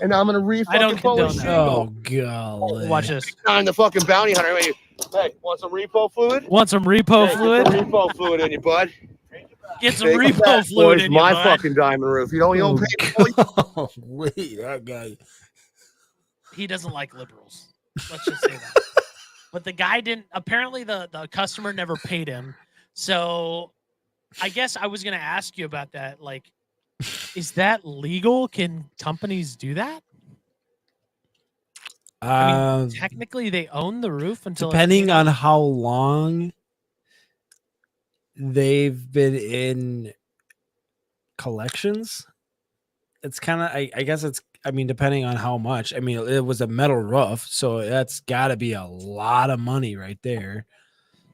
H: And now I'm gonna
A: I don't condone that.
B: Oh golly.
A: watch this.
H: I'm the fucking bounty hunter. Wait, hey, want some repo fluid?
A: Want some repo
H: Hey,
A: fluid?
H: Get some repo fluid in you, bud.
A: Get some
H: Take
A: repo
H: that,
A: fluid
H: boys,
A: in you,
H: my
A: bud.
H: fucking diamond roof. You don't pay for it.
B: Wait, that guy.
A: He doesn't like liberals. Let's just say that. But the guy didn't. Apparently, the customer never paid him. So, I guess I was gonna ask you about that. Like, is that legal? Can companies do that? I mean, technically, they own the roof until
B: Depending on how long they've been in collections, it's kind of. I guess it's. I mean, depending on how much. I mean, it was a metal roof, so that's got to be a lot of money right there.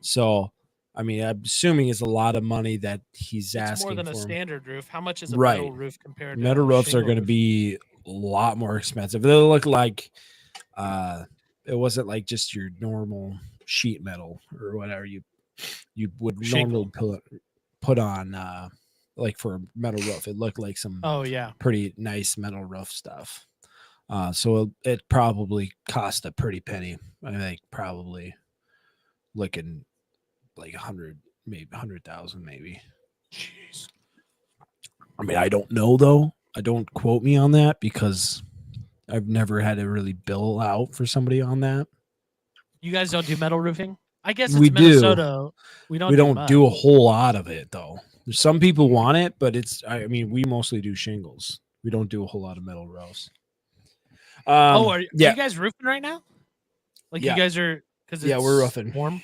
B: So, I mean, I'm assuming it's a lot of money that he's
A: it's
B: asking
A: more than a
B: for.
A: standard roof. How much is a
B: Right.
A: metal roof compared to
B: Metal
A: a
B: roofs are
A: shingle
B: going to
A: roof?
B: be a lot more expensive. They look like it wasn't like just your normal sheet metal or whatever you would
A: Shingle.
B: normally put on like for a metal roof. It looked like some
A: Oh yeah.
B: pretty nice metal roof stuff. So it probably cost a pretty penny. I think probably looking like 100, maybe 100,000, maybe.
A: Jeez.
B: I mean, I don't know though. I don't quote me on that because I've never had to really bill out for somebody on that.
A: You guys don't do metal roofing? I guess it's
B: We do.
A: Minnesota. We don't
B: don't
A: do
B: do a whole lot of it though. There's some people want it, but I mean, we mostly do shingles. We don't do a whole lot of metal roofs.
A: Are you
B: yeah,
A: guys roofing right now? Like
B: Yeah.
A: you guys are because
B: Yeah, we're roofing.
A: warm.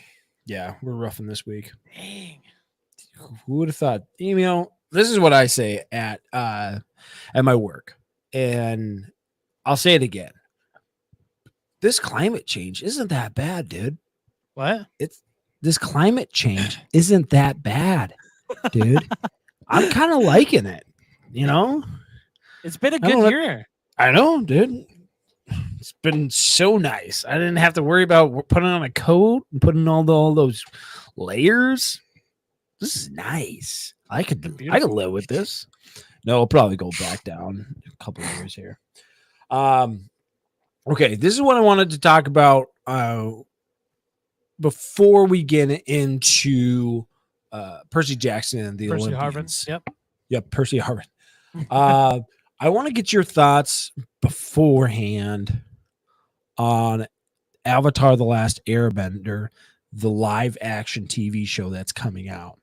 B: yeah, we're roughing this week.
A: Dang.
B: Who would have thought? You know, this is what I say at my work, and I'll say it again. This climate change isn't that bad, dude.
A: What?
B: This climate change isn't that bad, dude. I'm kind of liking it. You know,
A: It's been a
B: I don't
A: good
B: know.
A: year.
B: I know, dude. It's been so nice. I didn't have to worry about putting on a coat and putting all those layers. This is nice. I could live with this. No, I'll probably go back down a couple of years here. Okay, this is what I wanted to talk about before we get into Percy Jackson and the
A: Percy
B: Olympians.
A: Harvin. Yep.
B: Yep, Percy Harvin. I want to get your thoughts beforehand on Avatar: The Last Airbender, the live action TV show that's coming out.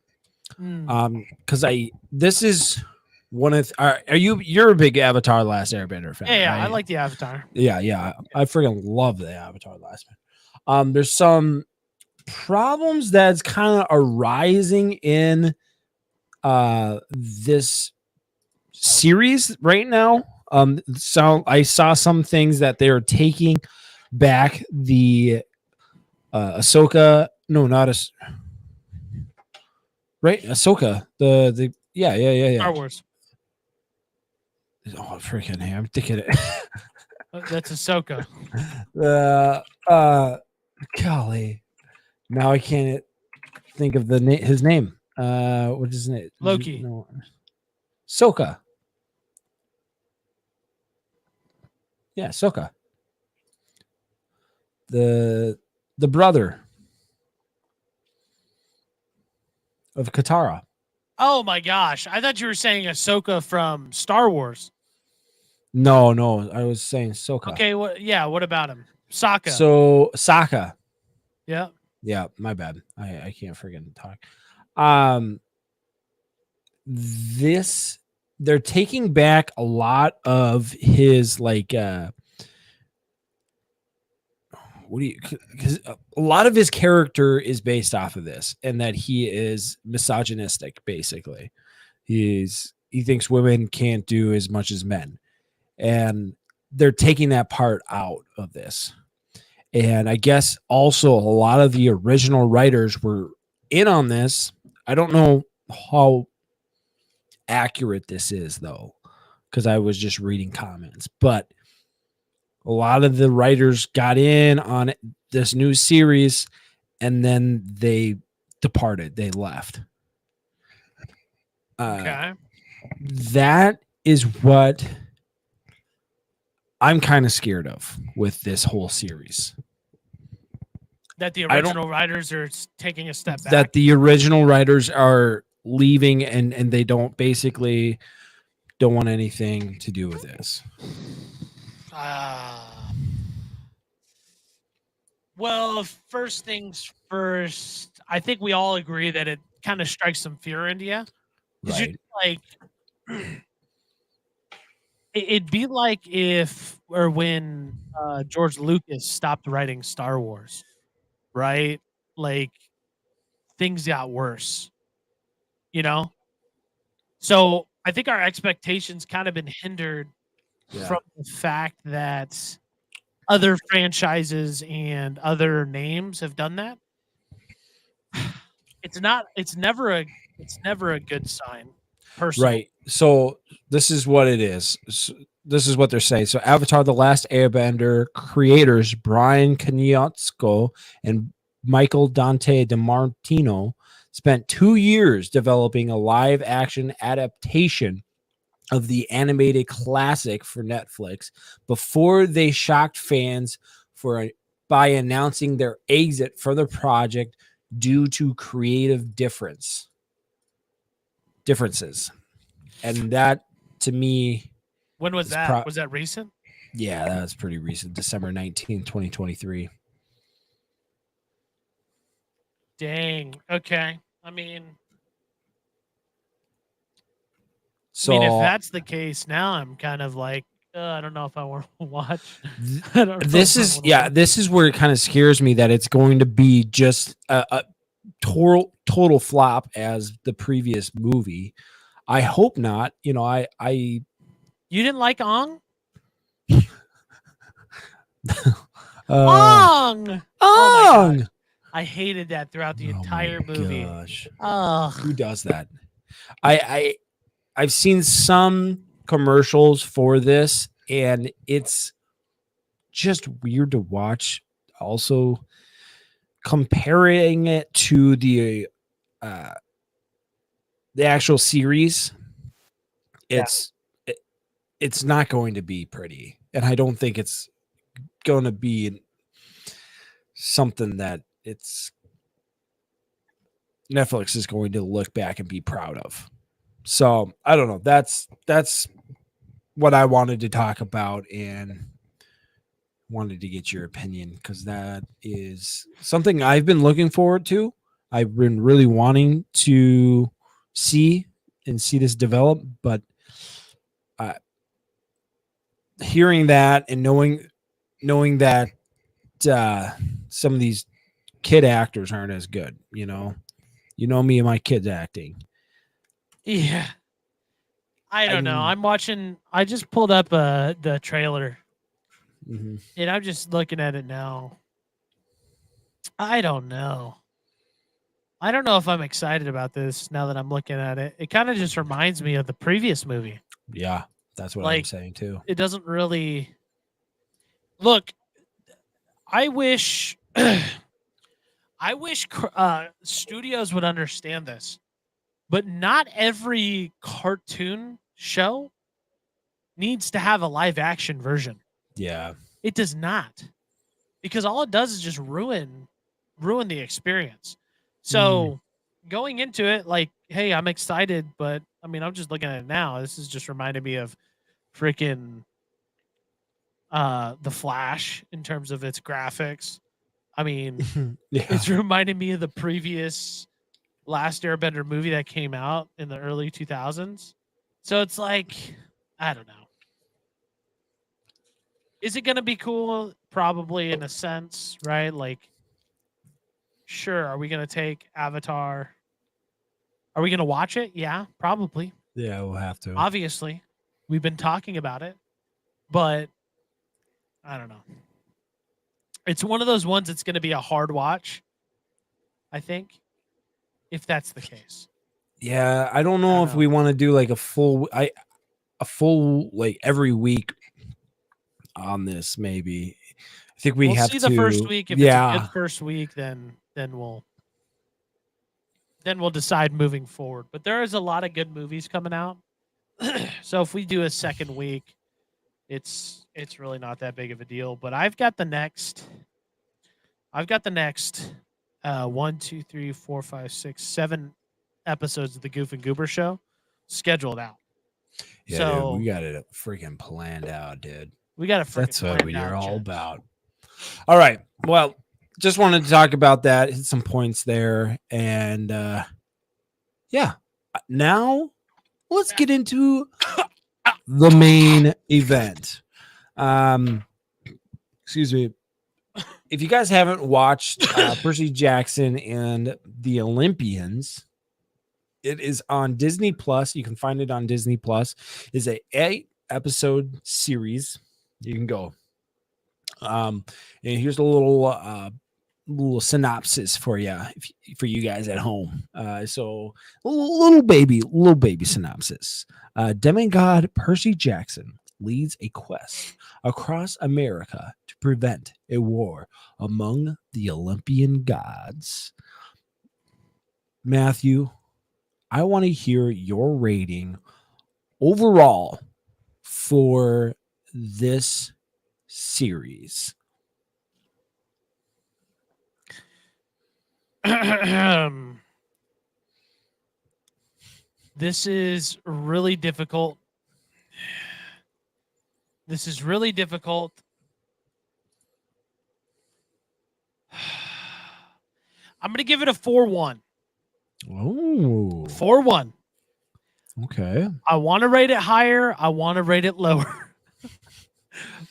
B: Because this is one of you're a big Avatar: The Last Airbender fan.
A: Yeah,
B: right?
A: I like the Avatar.
B: Yeah, I freaking love the Avatar: The Last Airbender. There's some problems that's kind of arising in this series right now. So I saw some things that they're taking back the Ahsoka. No, not right. Ahsoka. The yeah.
A: Star Wars.
B: Oh freaking! Hey, I'm thinking it.
A: That's Ahsoka.
B: Golly. Now I can't think of his name. What is his name?
A: Loki.
B: No. Ahsoka. Yeah, Ahsoka. The brother of Katara.
A: Oh my gosh! I thought you were saying Ahsoka from Star Wars.
B: No, I was saying Ahsoka.
A: Okay, what about him? Sokka.
B: So Sokka.
A: Yeah.
B: Yeah, my bad. I can't freaking talk. They're taking back a lot of his because a lot of his character is based off of this, and that he is misogynistic. Basically, he thinks women can't do as much as men, and they're taking that part out of this. And I guess also a lot of the original writers were in on this. I don't know how accurate this is though, because I was just reading comments, but a lot of the writers got in on this new series and then they departed. They left.
A: Okay.
B: That is what I'm kind of scared of with this whole series.
A: That the original writers are taking a step back.
B: That the original writers are leaving and they don't want anything to do with this.
A: Well, first things first, I think we all agree that it kind of strikes some fear into you.
B: Right.
A: It'd be like when George Lucas stopped writing Star Wars, right? Like things got worse, you know? So I think our expectations kind of been hindered from the fact that other franchises and other names have done that. It's never a good sign, personally.
B: Right. So this is what it is. This is what they're saying. So Avatar: The Last Airbender creators Brian Konietzko and Michael Dante DiMartino spent 2 years developing a live action adaptation of the animated classic for Netflix before they shocked fans by announcing their exit from the project due to creative differences. And that, to me,
A: When was
B: It's
A: that? Was that recent?
B: yeah, that was pretty recent, December 19th, 2023.
A: Dang. Okay. I mean,
B: So
A: if that's the case, now I'm kind of like, I don't know if I want to watch.
B: th-
A: I don't know
B: this
A: if I
B: is
A: wanna
B: yeah,
A: watch.
B: this is where it kind of scares me that it's going to be just a total flop as the previous movie. I hope not. You know, I
A: You didn't like Ong? Ong! Oh my
B: Ong!
A: gosh. I hated that throughout the
B: Oh my
A: entire movie.
B: gosh.
A: Ugh.
B: Who does that? I've seen some commercials for this, and it's just weird to watch. Also, comparing it to the actual series, it's not going to be pretty, and I don't think it's going to be something that it's Netflix is going to look back and be proud of. So I don't know. That's what I wanted to talk about and wanted to get your opinion, because that is something I've been looking forward to. I've been really wanting to see this develop, but hearing that and knowing that some of these kid actors aren't as good, you know me and my kids acting.
A: Yeah. I don't know.
B: I-
A: I'm watching. I just pulled up the trailer,
B: Mhm.
A: and I'm just looking at it now. I don't know. I don't know if I'm excited about this now that I'm looking at it. It kind of just reminds me of the previous movie.
B: Yeah, that's what I'm
A: Like,
B: saying too.
A: it doesn't really look. I wish. I wish studios would understand this, but not every cartoon show needs to have a live action version.
B: Yeah.
A: It does not, because all it does is just ruin the experience. So going into it, like, hey, I'm excited, but I mean, I'm just looking at it now. This is just reminding me of freaking the Flash in terms of its graphics. I mean,
B: Yeah.
A: it's reminding me of the previous Last Airbender movie that came out in the early 2000s. So it's like, I don't know. Is it going to be cool? Probably, in a sense, right? Like, sure. Are we going to take Avatar? Are we going to watch it? Yeah, probably.
B: Yeah, we'll have to.
A: Obviously, we've been talking about it, but I don't know. It's one of those ones that's going to be a hard watch, I think, if that's the case.
B: Yeah, I don't know
A: I
B: if
A: don't
B: we want to do like a full like every week on this. Maybe I think we
A: We'll
B: have
A: see
B: to.
A: the first week. If it's a good first week, then we'll decide moving forward. But there is a lot of good movies coming out. So if we do a second week, it's really not that big of a deal. But I've got the next 1, 2, 3, 4, 5, 6, 7 episodes of the Goof and Goober Show scheduled out.
B: Yeah,
A: So
B: dude, we got it freaking planned out, dude.
A: we got to.
B: That's what we're all about. All right. Well, just wanted to talk about that, hit some points there, and yeah. Now let's get into the main event. Excuse me. If you guys haven't watched Percy Jackson and the Olympians, it is on Disney Plus. You can find it on Disney Plus. It's a 8-episode series. You can go. And here's a little synopsis for you, for you guys at home. So little baby synopsis. Demigod Percy Jackson leads a quest across America to prevent a war among the Olympian gods. Matthew, I want to hear your rating overall for this series.
A: This is really difficult. This is really difficult. I'm going to give it a 4-1.
B: Oh,
A: 4-1.
B: okay.
A: I want to rate it higher. I want to rate it lower.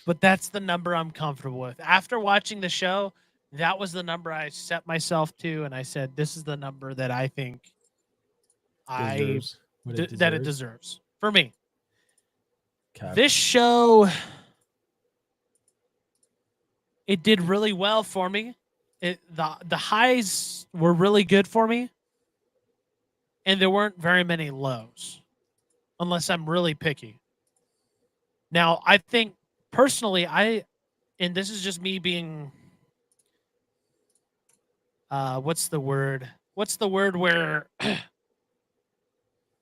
A: But that's the number I'm comfortable with. After watching the show, that was the number I set myself to, and I said, this is the number that I think
B: Deserves what it
A: that it
B: deserves.
A: deserves for me.
B: Okay.
A: This show, it did really well for me. The highs were really good for me, and there weren't very many lows, unless I'm really picky. Now, I think personally, and this is just me being, what's the word? What's the word where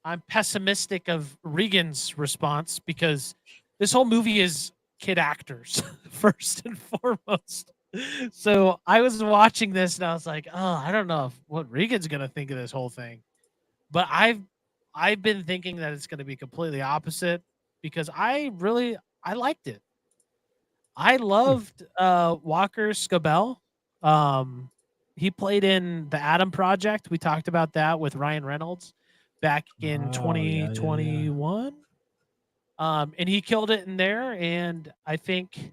A: I'm pessimistic of Regan's response, because this whole movie is kid actors first and foremost. So I was watching this and I was like, oh, I don't know what Regan's gonna think of this whole thing. But I've been thinking that it's gonna be completely opposite, because I liked it. I loved Walker Scobell. He played in The Adam Project. We talked about that with Ryan Reynolds back in
B: Oh, yeah, yeah, yeah.
A: 2021. And he killed it in there. And I think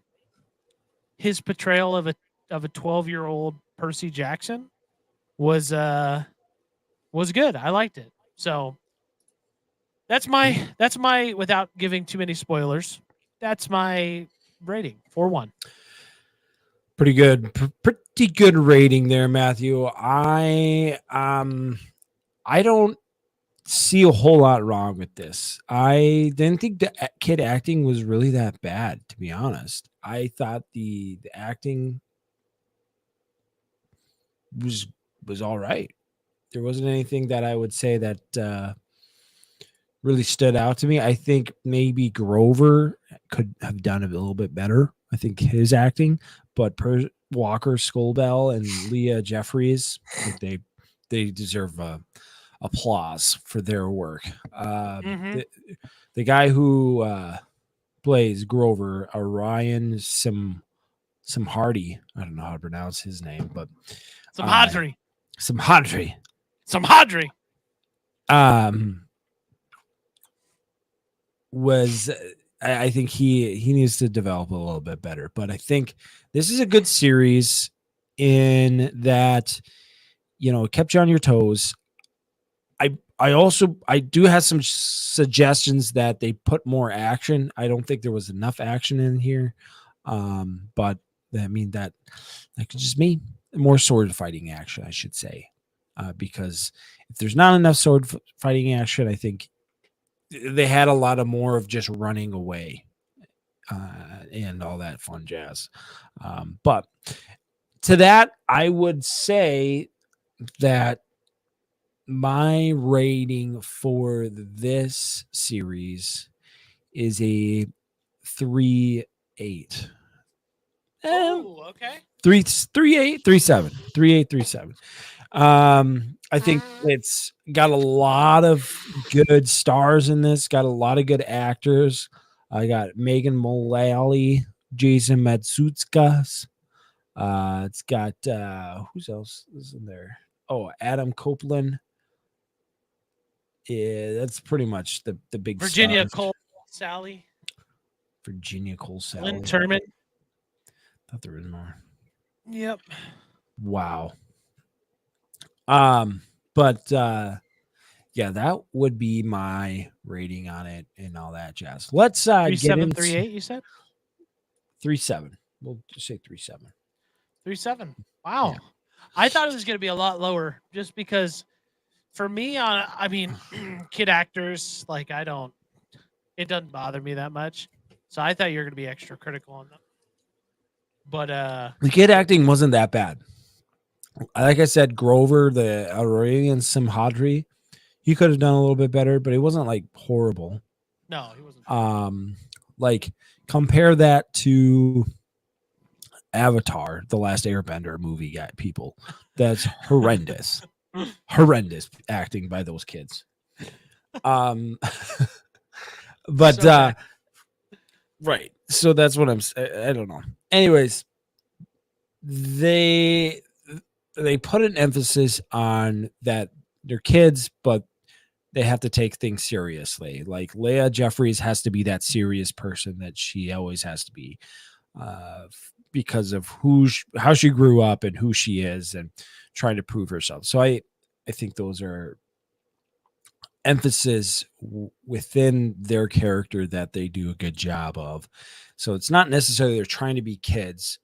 A: his portrayal of a 12-year-old Percy Jackson was good. I liked it. So that's my without giving too many spoilers, that's my rating. 4-1.
B: Pretty good. Pretty good rating there, Matthew. I don't see a whole lot wrong with this. I didn't think the kid acting was really that bad, to be honest. I thought the acting was all right. There wasn't anything that I would say that really stood out to me. I think maybe Grover could have done a little bit better. I think his acting, but Walker Scobell and Leah Jeffries, I think they deserve applause for their work. The guy who plays Grover, Orion Simhardy, I don't know how to pronounce his name, but
A: Simhadri.
B: Was I think he needs to develop a little bit better, but I think this is a good series in that, you know, it kept you on your toes. I do have some suggestions that they put more action. I don't think there was enough action in here, but I mean that could just mean more sword fighting action, I should say, because if there's not enough sword fighting action, I think they had a lot of more of just running away and all that fun jazz. But to that, I would say that my rating for this series is a 3.8.
A: Oh, okay.
B: 3.8, 3.7. 3.8, 3.7. I think it's got a lot of good stars in this, got a lot of good actors. I got Megan Mullally, Jason Matsutskas. It's got who's else is in there? Oh, Adam Copeland. Yeah, that's pretty much the big
A: Virginia
B: stars.
A: Cole Sally.
B: Virginia Cole Sally.
A: Lynn Turman.
B: Thought there was more.
A: Yep.
B: Wow. But yeah, that would be my rating on it and all that jazz. Let's get
A: 3.7,
B: into
A: 3.8, you said?
B: 3.7. We'll just say 3.7.
A: 3.7. Wow.
B: Yeah.
A: I thought it was going to be a lot lower, just because for me, I mean, kid actors, like it doesn't bother me that much. So I thought you were going to be extra critical on them. But
B: the kid acting wasn't that bad. Like I said, Grover, the Aurelian Simhadri, he could have done a little bit better, but it wasn't like horrible.
A: No, he wasn't.
B: Like compare that to Avatar, the Last Airbender movie. Got people. That's horrendous. Horrendous acting by those kids. But
A: So bad.
B: right. So that's what I don't know. Anyways, they put an emphasis on that they're kids, but they have to take things seriously. Like Leia Jeffries has to be that serious person that she always has to be, because of how she grew up and who she is, and trying to prove herself. So I think those are emphasis within their character that they do a good job of. So it's not necessarily they're trying to be kids.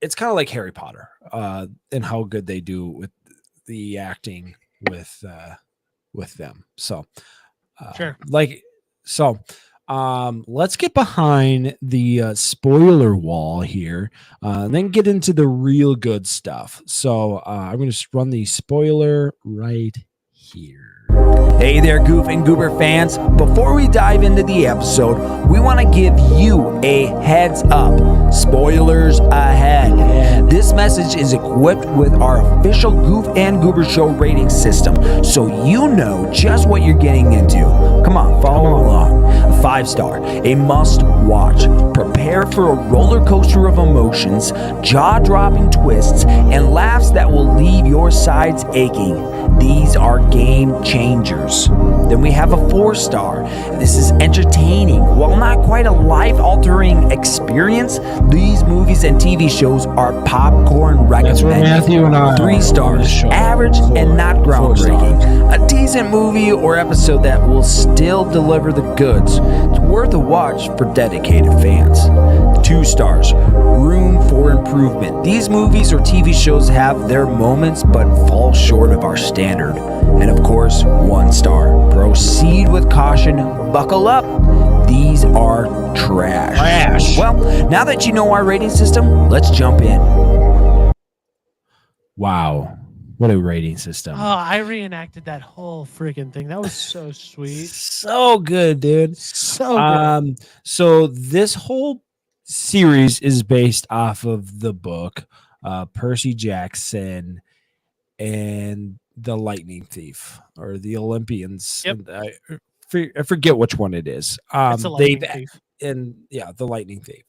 B: It's kind of like Harry Potter, and how good they do with the acting with them. So
A: Sure.
B: let's get behind the spoiler wall here, then get into the real good stuff. So I'm going to run the spoiler right here.
G: Hey there, Goof and Goober fans. Before we dive into the episode, we want to give you a heads up. Spoilers ahead. This message is equipped with our official Goof and Goober Show rating system, so you know just what you're getting into. Come on, follow along. 5-star, a must watch. Prepare for a roller coaster of emotions, jaw-dropping twists, and laughs that will leave your sides aching. These are game changers. Then we have a 4-star. This is entertaining. While not quite a life-altering experience, these movies and TV shows are popcorn
B: That's what
G: recommended.
B: Matthew and I
G: 3 stars, average and not groundbreaking. A decent movie or episode that will still deliver the goods. It's worth a watch for dedicated fans. 2 stars, room for improvement. These movies or TV shows have their moments but fall short of our standard. And of course, 1 star, proceed with caution, buckle up. These are trash. Well, now that you know our rating system, let's jump in.
B: Wow, what a rating system.
A: Oh, I reenacted that whole freaking thing. That was so sweet.
B: So good, dude.
A: So good.
B: So this whole series is based off of the book Percy Jackson and the Lightning Thief, or the Olympians.
A: Yep.
B: And I forget which one it is.
A: It's a lightning thief.
B: The Lightning Thief.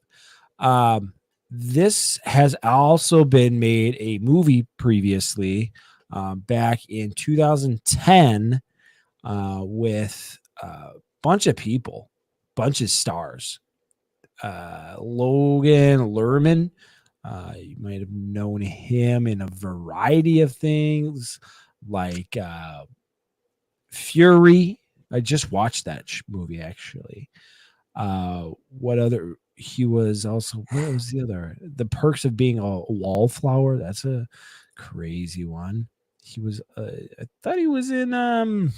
B: This has also been made a movie previously, back in 2010, with a bunch of people, bunch of stars. Logan Lerman, you might have known him in a variety of things, like Fury. I just watched that movie, actually. What other? He was also, what was the other? The Perks of Being a Wallflower. That's a crazy one. He was, I thought he was in,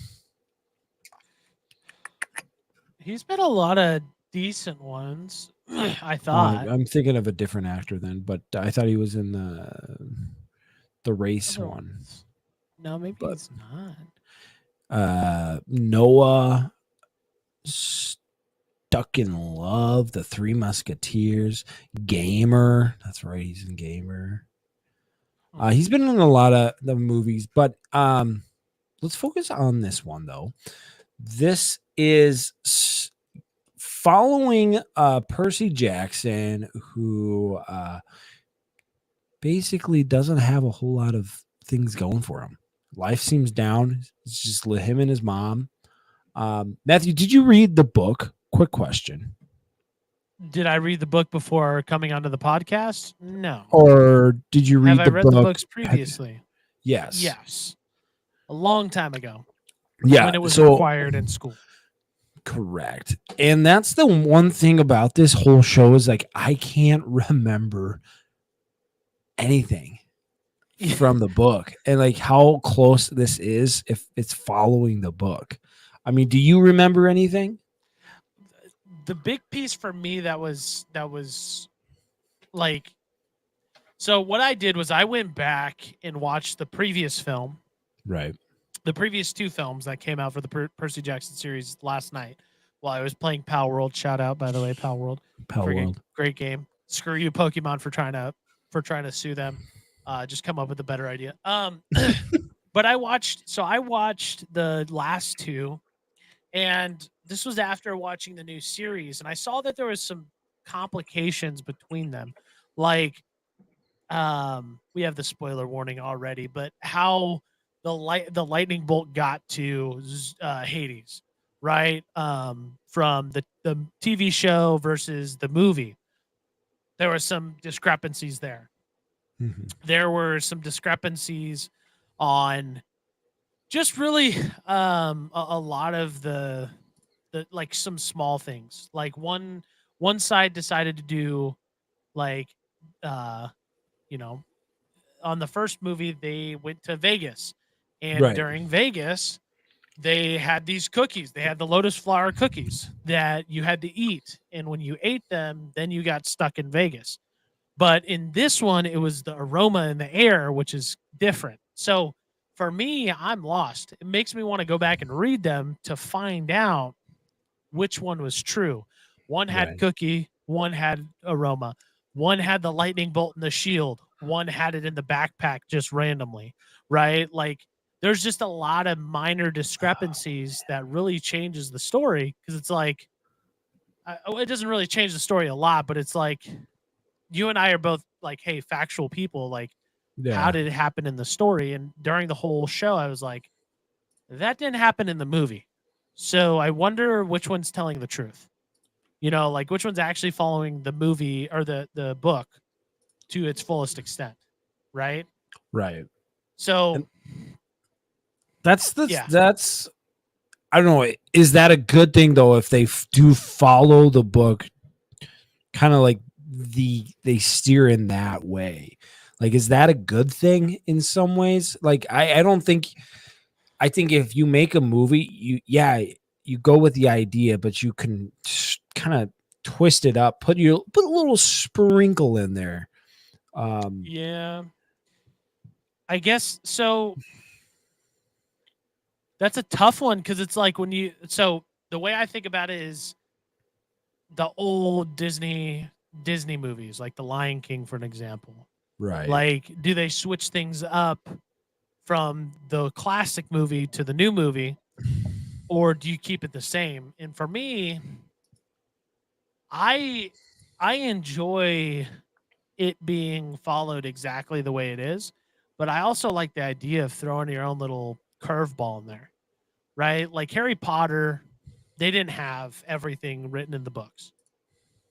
A: He's been a lot of decent ones. I thought.
B: I'm thinking of a different actor then, but I thought he was in the race
A: Other
B: one.
A: ones. No, maybe
B: But-
A: it's not.
B: Noah, Stuck in Love, The Three Musketeers, Gamer. That's right, he's in Gamer. He's been in a lot of the movies, but let's focus on this one though. This is following Percy Jackson, who basically doesn't have a whole lot of things going for him. Life seems down. It's just him and his mom. Matthew, did you read the book? Quick question.
A: Did I read the book before coming onto the podcast? No.
B: Or did you read
A: Have
B: the
A: I read
B: book?
A: the books previously?
B: Yes.
A: Yes. A long time ago.
B: Yeah.
A: When it was
B: so,
A: required in school.
B: Correct. And that's the one thing about this whole show is like I can't remember anything from the book and like how close this is if it's following the book. I mean, do you remember anything?
A: The big piece for me that was like, so what I did was I went back and watched the previous film,
B: Right.
A: the previous 2 films that came out for the Percy Jackson series last night while I was playing Pal World. Shout out, by the way, Pal World.
B: Pal
A: Friggin'
B: World.
A: great game. Screw you, Pokemon, for trying to sue them. Just come up with a better idea. But I watched the last 2, and this was after watching the new series, and I saw that there was some complications between them. Like, we have the spoiler warning already, but how the lightning bolt got to Hades, right? From the TV show versus the movie, there were some discrepancies there.
B: Mhm.
A: There were some discrepancies on just really a lot of the like some small things. Like one side decided to do like uh you know, on the first movie they went to Vegas, and
B: Right.
A: during Vegas they had these cookies. They had the lotus flower cookies that you had to eat, and when you ate them, then you got stuck in Vegas. But in this one, it was the aroma in the air, which is different. So for me, I'm lost. It makes me want to go back and read them to find out which one was true. One had
B: Right.
A: cookie, one had aroma, one had the lightning bolt in the shield, one had it in the backpack just randomly, right? Like there's just a lot of minor discrepancies that really changes the story, because it's like it doesn't really change the story a lot, but it's like you and I are both like, hey, factual people. Like, how
B: Yeah.
A: did it happen in the story? And during the whole show, I was like, that didn't happen in the movie. So I wonder which one's telling the truth. You know, like which one's actually following the movie or the book to its fullest extent, right?
B: Right.
A: So
B: And that's
A: yeah,
B: that's I don't know. Is that a good thing though if they do follow the book, kind of like they steer in that way? Like, is that a good thing in some ways? Like, I don't think. I think if you make a movie, you go with the idea, but you can kind of twist it up, put a little sprinkle in there.
A: yeah, I guess so. That's a tough one, because it's like when you, so the way I think about it is the old Disney movies, like The Lion King, for an example.
B: Right.
A: Like, do they switch things up from the classic movie to the new movie, or do you keep it the same? And for me, I enjoy it being followed exactly the way it is, but I also like the idea of throwing your own little curveball in there, right? Like Harry Potter, they didn't have everything written in the books,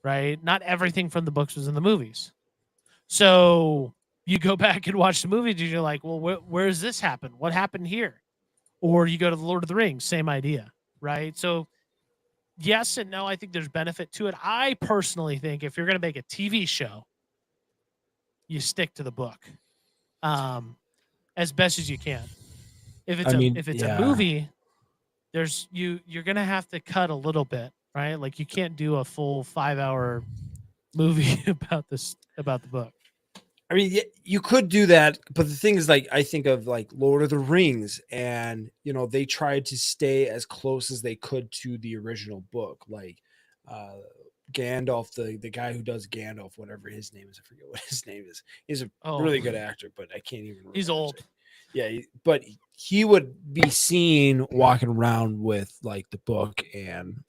A: right? Not everything from the books was in the movies. So you go back and watch the movies, and you're like, well, where does this happen? What happened here? Or you go to the Lord of the Rings, same idea, right? So yes and no. I think there's benefit to it. I personally think if you're going to make a TV show, you stick to the book, as best as you can. If it's a movie, there's you're going to have to cut a little bit, right? Like you can't do a full 5-hour movie about the book.
B: I mean, you could do that, but the thing is, like, I think of like Lord of the Rings, and they tried to stay as close as they could to the original book. Like, Gandalf, the guy who does Gandalf, whatever his name is, I forget what his name is. He's a really good actor, but I can't even remember.
A: He's old.
B: Yeah, but he would be seen walking around with like the book and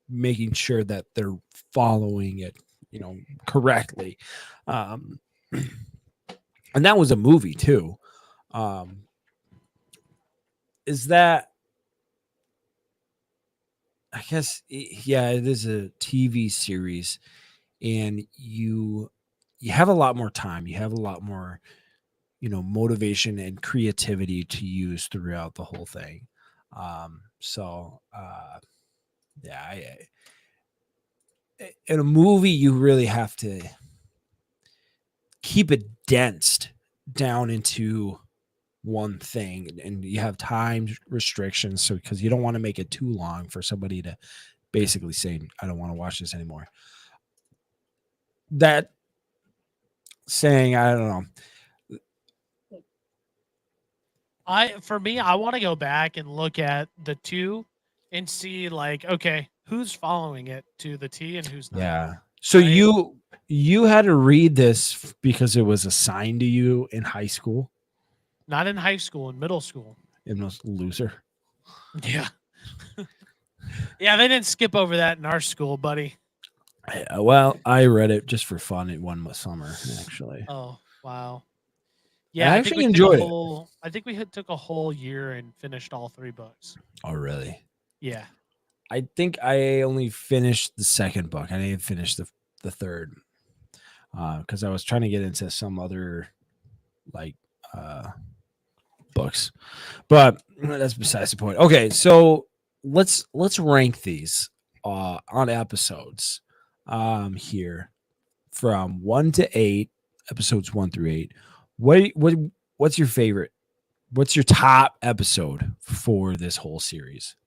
B: making sure that they're following it, correctly. And that was a movie too. Is that, I guess, yeah, it is a TV series, and you have a lot more time. You have a lot more, motivation and creativity to use throughout the whole thing. Yeah, in a movie, you really have to keep it densed down into one thing, and you have time restrictions, so because you don't want to make it too long for somebody to basically say, I don't want to watch this anymore. That saying, I don't know.
A: For me, I want to go back and look at the 2 and see like, okay, who's following it to the T and who's not.
B: Yeah. So
A: Right.
B: you had to read this because it was assigned to you in high school.
A: Not in high school, in middle school.
B: It was loser.
A: Yeah. Yeah, they didn't skip over that in our school, buddy.
B: Well, I read it just for fun in one summer, actually.
A: Oh, wow.
B: I
A: Yeah,
B: actually
A: we took
B: enjoyed
A: a
B: it.
A: I think we took a whole year and finished all 3 books.
B: Oh, really?
A: Yeah.
B: I think I only finished the second book. I didn't finish the third because I was trying to get into some other like books, but that's besides the point. Okay, so let's rank these on episodes here from 1 to 8, episodes 1 through 8. What's your favorite? What's your top episode for this whole series?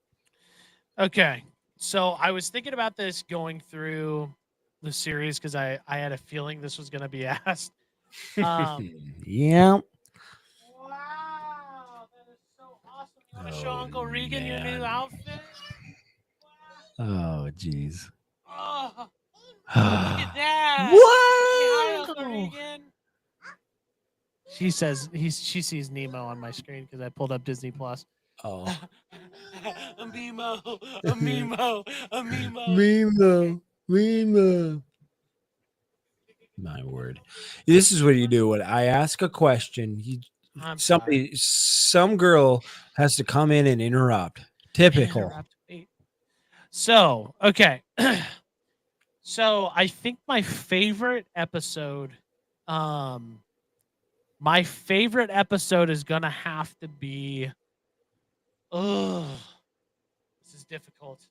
A: Okay. So I was thinking about this going through the series because I had a feeling this was going to be asked.
B: Yeah.
A: Wow, that is so awesome. You want to show
B: Oh,
A: Uncle Regan your new
B: man.
A: outfit?
B: Oh, jeez.
A: Oh, look at that. Say hi, Uncle Regan. She says she sees Nemo on my screen because I pulled up Disney Plus.
B: Oh.
A: A Mimo, a Mimo, a Mimo.
B: Mimo. My word. This is what you do when I ask a question.
A: I'm sorry.
B: Some girl has to come in and interrupt. Typical.
A: Interrupt. Wait. So, okay. So I think my favorite episode is gonna have to be this is difficult.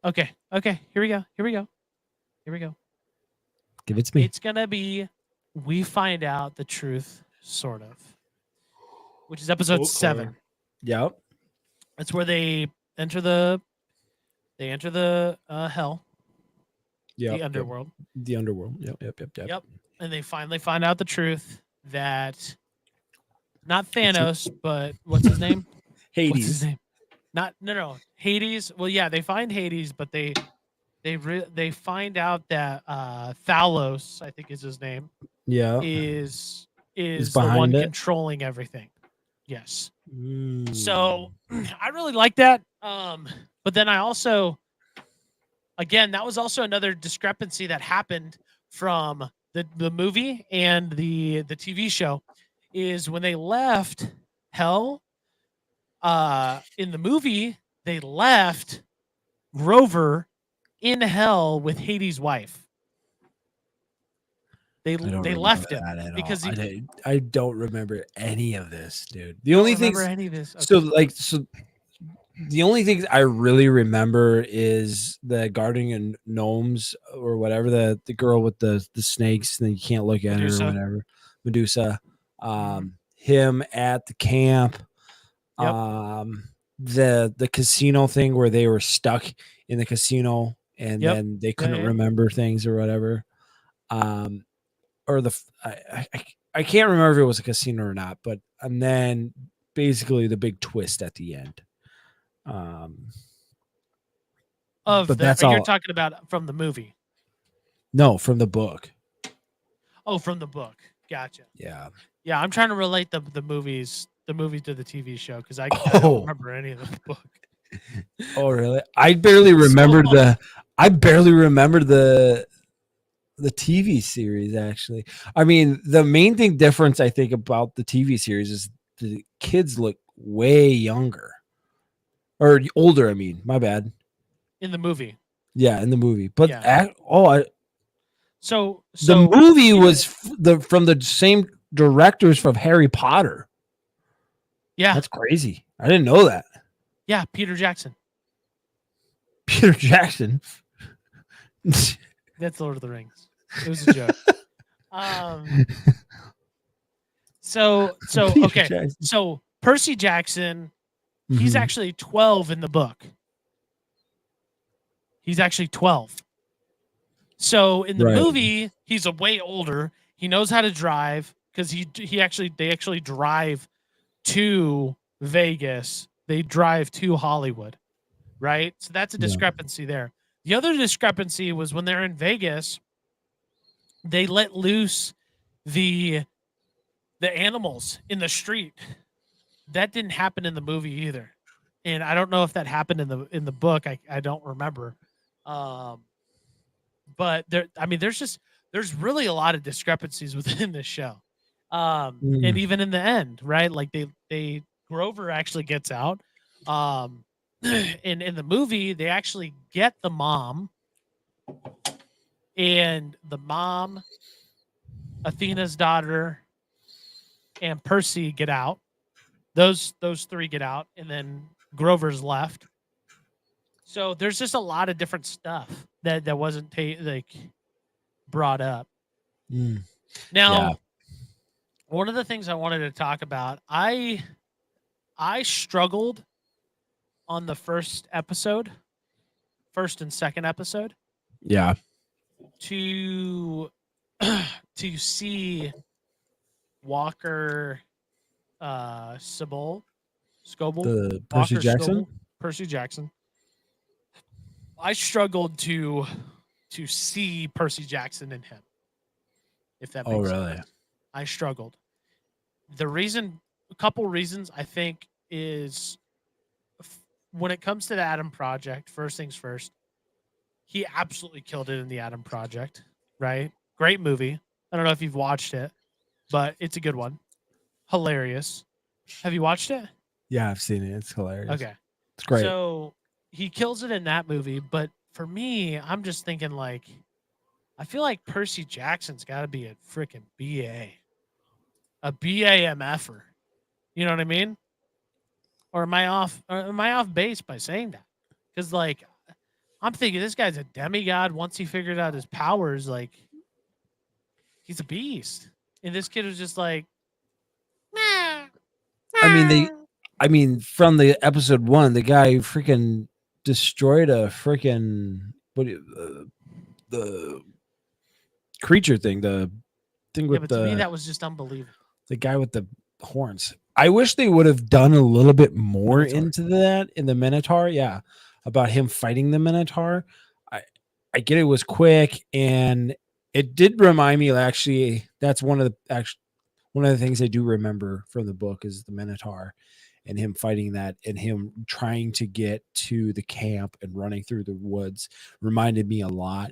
A: Okay, here we go.
B: Give it to me.
A: It's gonna be We Find Out the Truth, sort of. Which is episode 7.
B: Yep.
A: That's where they enter the hell.
B: Yep.
A: The underworld.
B: The underworld. Yep.
A: And they finally find out the truth that not Thanos, but what's his name?
B: Hades.
A: What's his name? No. Hades. Well, yeah, they find Hades, but they find out that Thalos, I think is his name,
B: Yeah.
A: is the
B: behind
A: one
B: it?
A: controlling everything. Yes.
B: Mm.
A: So I really like that. But then I also, again, that was also another discrepancy that happened from the movie and the TV show is when they left hell. In the movie, they left Grover in hell with Hades' wife. They left him because
B: I don't remember any of this, dude. The
A: don't
B: only thing
A: remember any of this.
B: so the only things I really remember is the guardian gnomes or whatever, the girl with the snakes and you can't look at
A: Medusa.
B: her or whatever. Medusa. Him at the camp.
A: Yep.
B: The casino thing where they were stuck in the casino and then they couldn't remember things or whatever. Or I can't remember if it was a casino or not, but and then basically the big twist at the end. But that's
A: you're
B: all.
A: talking about from the movie.
B: No, from the book.
A: Oh, from the book. Gotcha.
B: Yeah.
A: Yeah, I'm trying to relate the movie to the TV show because I don't remember any of the book.
B: Oh, really? I barely remembered the TV series, actually. I mean, the main difference I think about the TV series is the kids look way younger or older. I mean, my bad.
A: In the movie.
B: Yeah, in the movie. But
A: Yeah. So
B: the movie was from the same directors from Harry Potter.
A: Yeah.
B: That's crazy. I didn't know that.
A: Yeah, Peter Jackson.
B: Peter Jackson.
A: That's Lord of the Rings. It was a joke. So okay.
B: Jackson.
A: So Percy Jackson, he's actually 12 in the book. He's actually 12. So in the movie, he's a way older. He knows how to drive because they actually drive to Vegas. They drive to Hollywood, right? So that's a
B: Yeah.
A: discrepancy there. The other discrepancy was when they're in Vegas, they let loose the animals in the street. That didn't happen in the movie either. And I don't know if that happened in the book. I don't remember. But there's really a lot of discrepancies within this show. And even in the end, right? Like they Grover actually gets out. In the movie, they actually get the mom, and the mom, Athena's daughter, and Percy get out. Those three get out, and then Grover's left. So there's just a lot of different stuff that wasn't brought up.
B: Mm.
A: Now,
B: Yeah.
A: one of the things I wanted to talk about, I struggled on the first and second episode,
B: Yeah.
A: to see Walker Scoble,
B: The Percy
A: Walker
B: Jackson.
A: Scoble, Percy Jackson. I struggled to see Percy Jackson in him. If that makes
B: really?
A: sense. I struggled. A couple reasons I think is when it comes to the Adam Project, first things first, he absolutely killed it in the Adam Project, right? Great movie. I don't know if you've watched it, but it's a good one. Hilarious. Have you watched it?
B: Yeah, I've seen it. It's hilarious.
A: Okay.
B: It's great.
A: So he kills it in that movie, but for me, I'm just thinking like, I feel like Percy Jackson's got to be a freaking BA, a BAMFer. You know what I mean? Or am I off? Or am I off base by saying that? Because like, I'm thinking this guy's a demigod. Once he figured out his powers, like, he's a beast. And this kid was just like,
B: I mean, from the episode 1, the guy freaking destroyed a freaking the creature thing, the thing
A: yeah,
B: with
A: but to me that was just unbelievable.
B: the guy with the horns. I wish they would have done a little bit more
A: Minotaur.
B: into that in the Minotaur. Yeah, about him fighting the Minotaur. I get it was quick, and it did remind me. Actually, that's one of the things I do remember from the book is the Minotaur, and him fighting that, and him trying to get to the camp and running through the woods reminded me a lot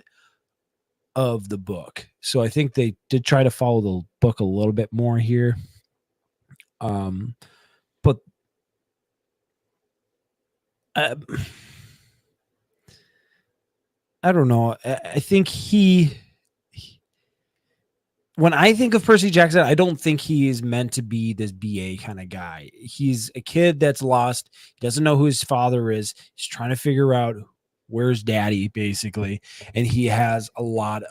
B: of the book. So I think they did try to follow the book a little bit more here. But I don't know. I think when I think of Percy Jackson, I don't think he is meant to be this BA kind of guy. He's a kid that's lost. He doesn't know who his father is. He's trying to figure out where's daddy, basically. And he has a lot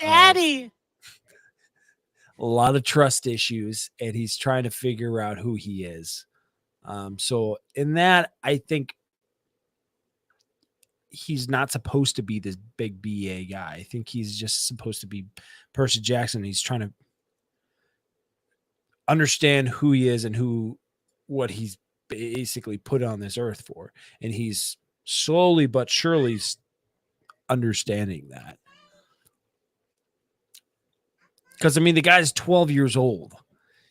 B: of trust issues, and he's trying to figure out who he is. So in that, I think he's not supposed to be this big BA guy. I think he's just supposed to be Percy Jackson. He's trying to understand who he is and what he's basically put on this earth for. And he's slowly but surely understanding that. Because, I mean, the guy's 12 years old.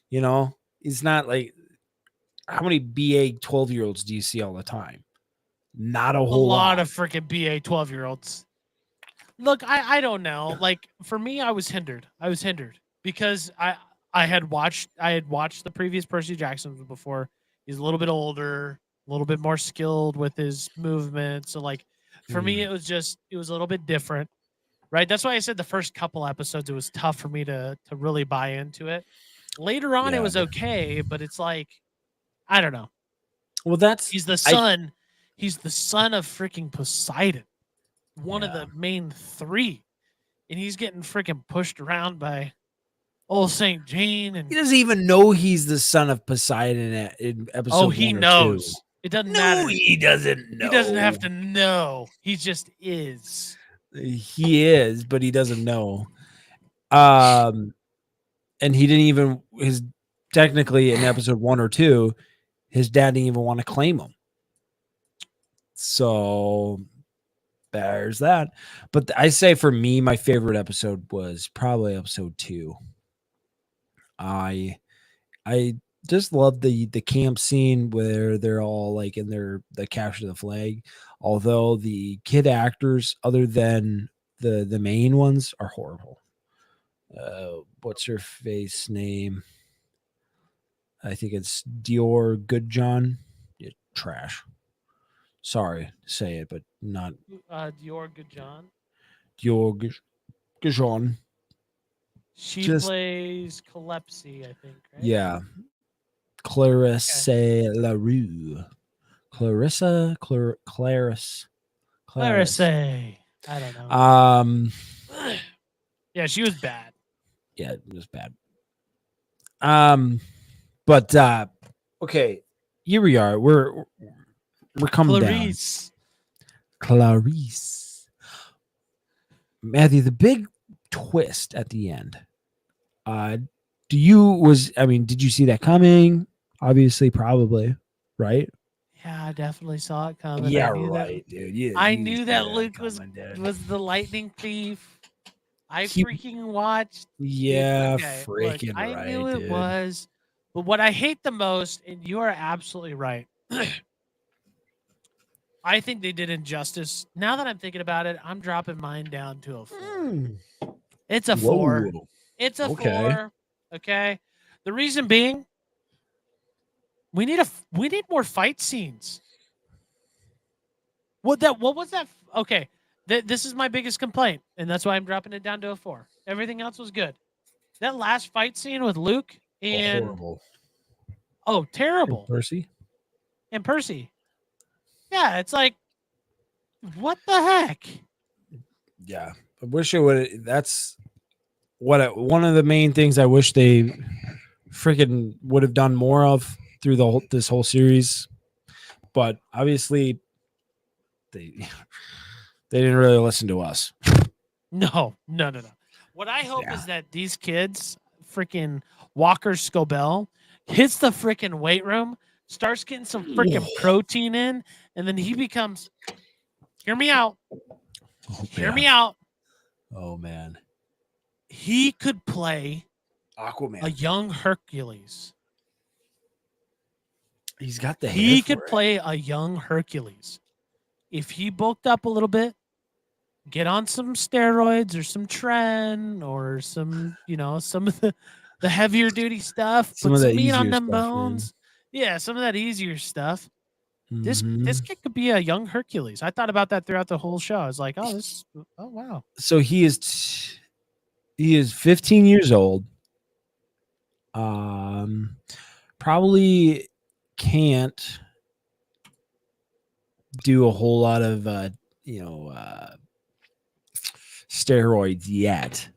B: You know, he's not like, how many BA 12-year-olds do you see all the time? Not a whole lot.
A: Of freaking BA 12-year-olds. Look, I don't know. Like, for me, I was hindered because I had watched the previous Percy Jacksons before. He's a little bit older, a little bit more skilled with his movement. So like for me, it was a little bit different, right? That's why I said the first couple episodes, it was tough for me to really buy into it. Later on, it was okay, but it's like, I don't know.
B: Well,
A: he's the son. He's the son of freaking Poseidon, one of the main three, and he's getting freaking pushed around by old Saint Jean, and
B: he doesn't even know he's the son of Poseidon in episode 1
A: he
B: or
A: knows.
B: 2.
A: It doesn't matter.
B: He doesn't know.
A: He doesn't have to know. He just is.
B: He is, but he doesn't know. And and he didn't even technically in episode 1 or 2, his dad didn't even want to claim him. So there's that. But I say for me, my favorite episode was probably episode 2. I just love the camp scene where they're all like in the capture the flag. Although the kid actors, other than the main ones, are horrible. What's her face name? I think it's Dior Goodjohn. Yeah, trash. Sorry to say it, but not
A: Dior Gajan.
B: Dior Goodjohn.
A: She
B: Just-
A: plays Calypsy, I think, right?
B: Yeah. Clarisse LaRue. Clarissa. Clarice.
A: Clarisse. I don't know. Yeah, she was bad.
B: Yeah, it was bad. But okay, here we are. We're coming
A: Clarice.
B: down. Clarice. Matthew, the big twist at the end. Did you see that coming? Obviously, probably, right?
A: Yeah, I definitely saw it coming.
B: Yeah,
A: I knew
B: right, dude. Yeah,
A: I
B: you
A: knew
B: see
A: that Luke was
B: coming, dude.
A: the lightning thief. I
B: He-
A: freaking watched.
B: Yeah,
A: Okay, look,
B: freaking
A: I
B: right,
A: knew it
B: dude.
A: was. But what I hate the most, and you are absolutely right. I think they did injustice. Now that I'm thinking about it, I'm dropping mine down to a 4. It's a 4.
B: Whoa.
A: It's a
B: Okay.
A: 4. Okay. The reason being, we need more fight scenes. What was that? Okay. This is my biggest complaint, and that's why I'm dropping it down to a 4. Everything else was good. That last fight scene with Luke and
B: Horrible.
A: terrible.
B: Percy.
A: And Percy. Yeah, it's like, what the heck?
B: Yeah, I wish it would. That's one of the main things I wish they freaking would have done more of through this whole series. But obviously, they didn't really listen to us.
A: No. What I hope
B: Yeah.
A: is that these kids, freaking Walker Scobell, hits the freaking weight room, starts getting some freaking protein in, and then he becomes. Hear me out. Hear me out.
B: Oh man,
A: He could play
B: Aquaman.
A: a young Hercules.
B: He's got the.
A: He
B: hair
A: could
B: for it.
A: play a young Hercules if he bulked up a little bit, get on some steroids or some tren or some, some of the heavier duty stuff,
B: Some
A: put
B: of
A: some
B: that
A: meat on
B: easier
A: them
B: stuff, man.
A: bones. Yeah, some of that easier stuff. This
B: Mhm.
A: kid could be a young Hercules. I thought about that throughout the whole show. I was like, oh wow.
B: So he is 15 years old. Probably can't do a whole lot of steroids yet.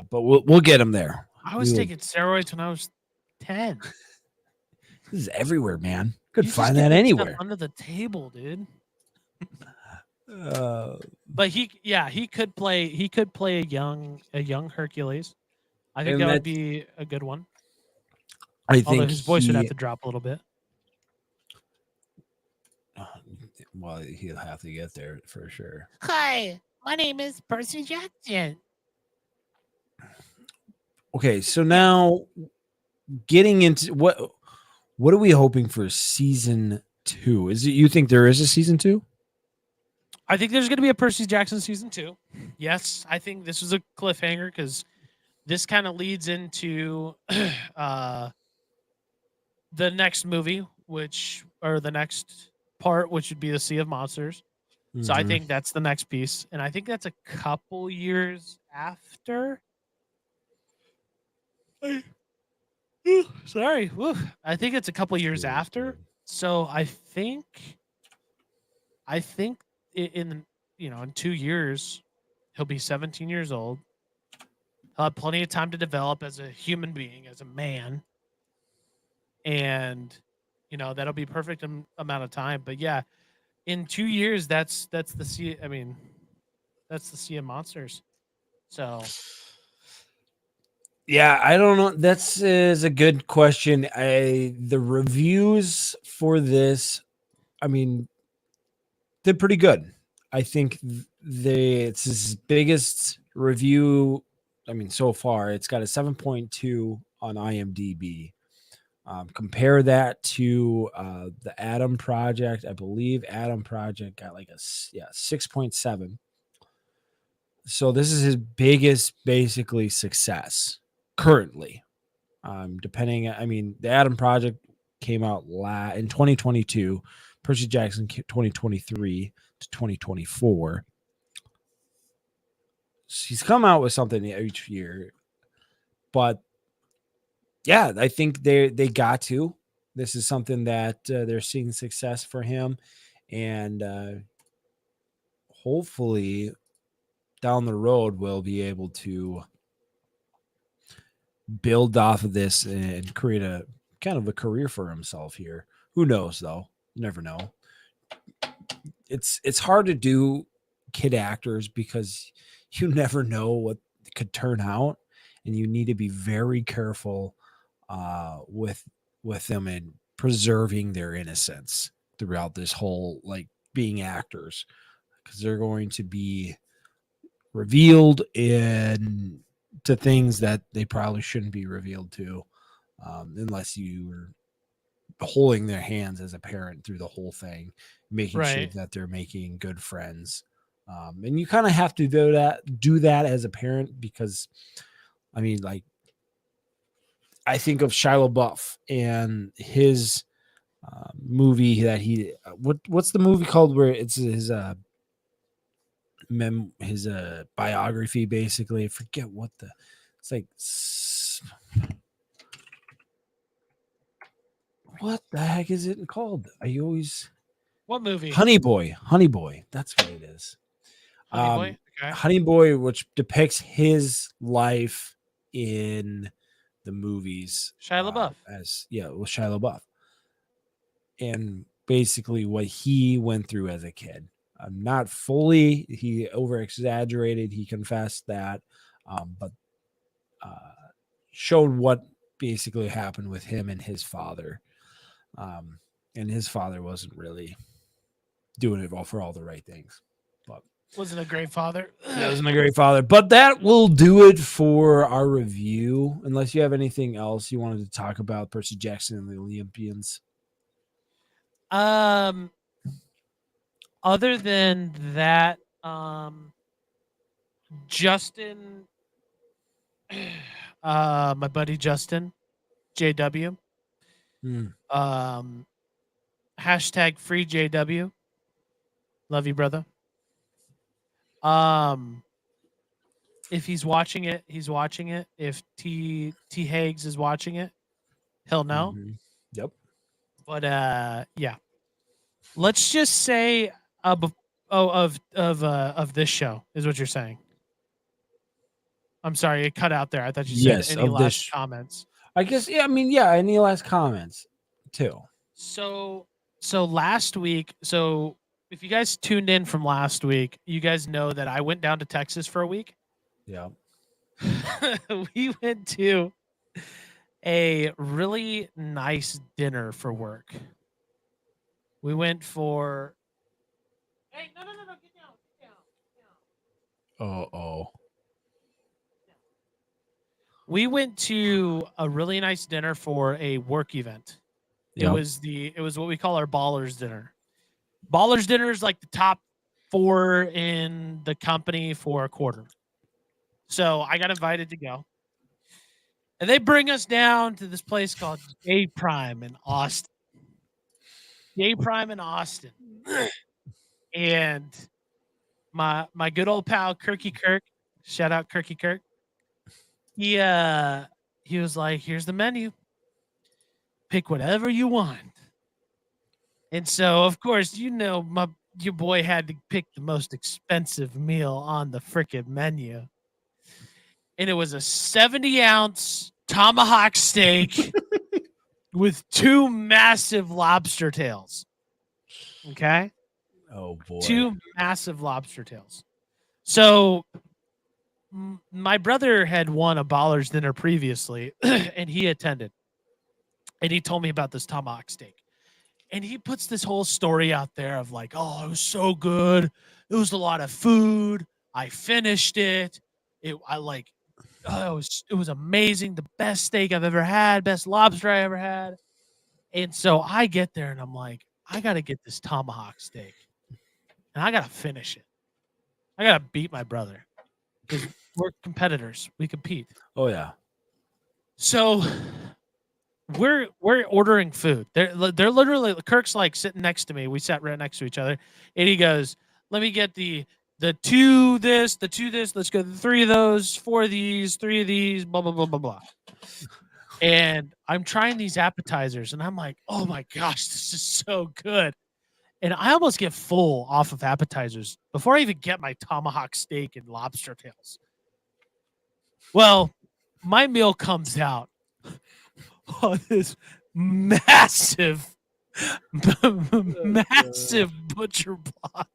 B: But we'll get him there.
A: I was
B: We will-
A: taking steroids when I was 10.
B: This is everywhere, man. Could
A: You just
B: find
A: get
B: that
A: that stuff
B: anywhere.
A: under the table, dude.
B: Uh,
A: But he could play a young Hercules. I think
B: And
A: that would
B: that's-
A: be a good one.
B: I
A: Although
B: think
A: his voice would have
B: he-
A: to drop a little bit.
B: Well, he'll have to get there for sure.
C: Hi, my name is Percy Jackson.
B: Okay, so now getting into what are we hoping for season 2? Is it you think there is a season 2?
A: I think there's going to be a Percy Jackson season 2. Yes, I think this was a cliffhanger because this kind of leads into the next movie, the next part, which would be the Sea of Monsters. So I
B: Mhm.
A: think that's the next piece, and I think that's a couple years after. Sorry, woo. I think it's a couple years after. So I think in 2 years he'll be 17 years old. He'll have plenty of time to develop as a human being, as a man, and that'll be perfect amount of time. But yeah, in 2 years, that's the sea. I mean, that's the Sea of Monsters. So
B: Yeah, I don't know. That's is a good question. The reviews for this, I mean, they're pretty good. I think it's his biggest review. I mean, so far, it's got a 7.2 on IMDb. Compare that to the Adam Project. I believe Adam Project got like a 6.7. So this is his biggest, basically, success currently. Depending, I mean, the Adam Project came out in 2022. Percy Jackson 2023 to 2024. He's come out with something each year, but yeah, I think they got to. This is something that they're seeing success for him, and hopefully down the road we'll be able to build off of this and create a kind of a career for himself here. Who knows though? You never know. It's hard to do kid actors because you never know what could turn out, and you need to be very careful with them and preserving their innocence throughout this whole like being actors, because they're going to be revealed in to things that they probably shouldn't be revealed to, unless you were holding their hands as a parent through the whole thing, making sure
A: Right.
B: that they're making good friends. And you kind of have to do that as a parent, because I mean, like, I think of Shia LaBeouf and his movie that he what's the movie called where it's his biography, basically. I forget what it's like. What the heck is it called? I always
A: What movie?
B: Honey Boy. That's what it is.
A: Honey Boy. Okay.
B: Honey Boy, which depicts his life in the movies.
A: Shia LaBeouf.
B: With Shia LaBeouf. And basically what he went through as a kid. Not fully, he over exaggerated, he confessed that, but showed what basically happened with him and his father. And his father wasn't really doing it all for all the right things. But
A: Wasn't a great father.
B: that wasn't a great father. But that will do it for our review. Unless you have anything else you wanted to talk about Percy Jackson and the Olympians.
A: Other than that, Justin, my buddy Justin, JW, hashtag free JW. Love you, brother. If he's watching it, he's watching it. If T Hags is watching it, he'll know.
B: Yep.
A: But yeah. Let's just say of this show is what you're saying. I'm sorry, it cut out there. I thought you said
B: Yes,
A: any
B: of
A: last
B: this
A: comments.
B: I guess, yeah, I mean, yeah, any last comments too?
A: So last week, so if you guys tuned in from last week, you guys know that I went down to Texas for a week.
B: Yeah.
A: We went to a really nice dinner for work. We went for Hey, no, get down.
B: Oh.
A: We went to a really nice dinner for a work event.
B: Yep.
A: It was what we call our ballers dinner. Ballers dinner is like the top 4 in the company for a quarter. So I got invited to go. And they bring us down to this place called J Prime in Austin. J Prime in Austin. And my good old pal Kirky Kirk, shout out Kirky Kirk. He was like, here's the menu. Pick whatever you want. And so, of course, your boy had to pick the most expensive meal on the frickin' menu. And it was a 70-ounce tomahawk steak with 2 massive lobster tails. Okay?
B: Oh boy.
A: 2 massive lobster tails. So my brother had won a Baller's dinner previously, and he attended, and he told me about this tomahawk steak, and he puts this whole story out there of like, oh, it was so good, it was a lot of food, I finished it, it was amazing, the best steak I've ever had, best lobster I ever had. And so I get there and I'm like, I got to get this tomahawk steak and I got to finish it. I got to beat my brother because we're competitors. We compete.
B: Oh yeah.
A: So we're ordering food. They're literally, Kirk's like sitting next to me. We sat right next to each other and he goes, let me get the two this, the two this. Let's go the 3 of those, 4 of these, 3 of these, blah, blah, blah, blah, blah. And I'm trying these appetizers and I'm like, oh my gosh, this is so good. And I almost get full off of appetizers before I even get my tomahawk steak and lobster tails. Well, my meal comes out on this massive butcher block.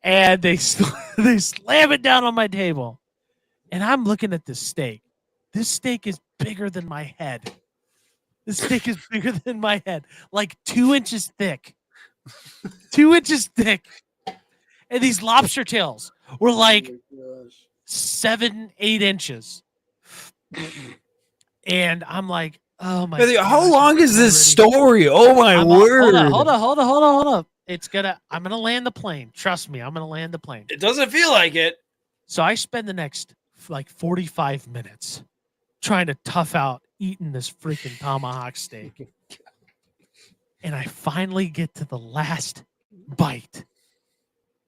A: And they slam it down on my table. And I'm looking at this steak. This steak is bigger than my head. This steak is bigger than my head, like 2 inches thick. 2 inches thick. And these lobster tails were like 7, 8 inches. And I'm like, oh my God.
B: How long is this story? Oh my word.
A: Hold on. I'm gonna land the plane. Trust me, I'm gonna land the plane.
B: It doesn't feel like it.
A: So I spend the next like 45 minutes trying to tough out eating this freaking tomahawk steak. And I finally get to the last bite.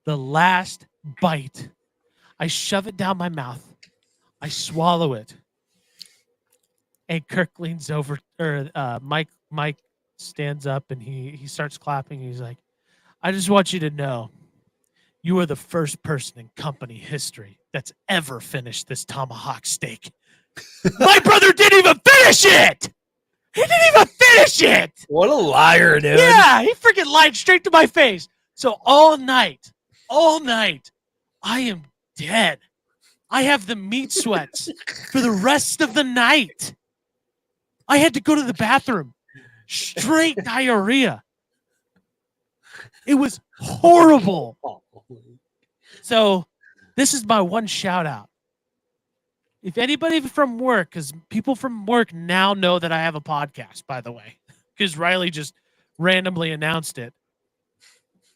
A: The last bite. I shove it down my mouth. I swallow it. And Kirk leans over, or Mike stands up and he starts clapping. He's like, I just want you to know you are the first person in company history that's ever finished this tomahawk steak. My brother didn't even finish it. He didn't even finish it.
B: What a liar, dude.
A: Yeah, he freaking lied straight to my face. So all night, I am dead. I have the meat sweats for the rest of the night. I had to go to the bathroom. Straight diarrhea. It was horrible. So this is my one shout out. If anybody from work, because people from work now know that I have a podcast, by the way, because Riley just randomly announced it.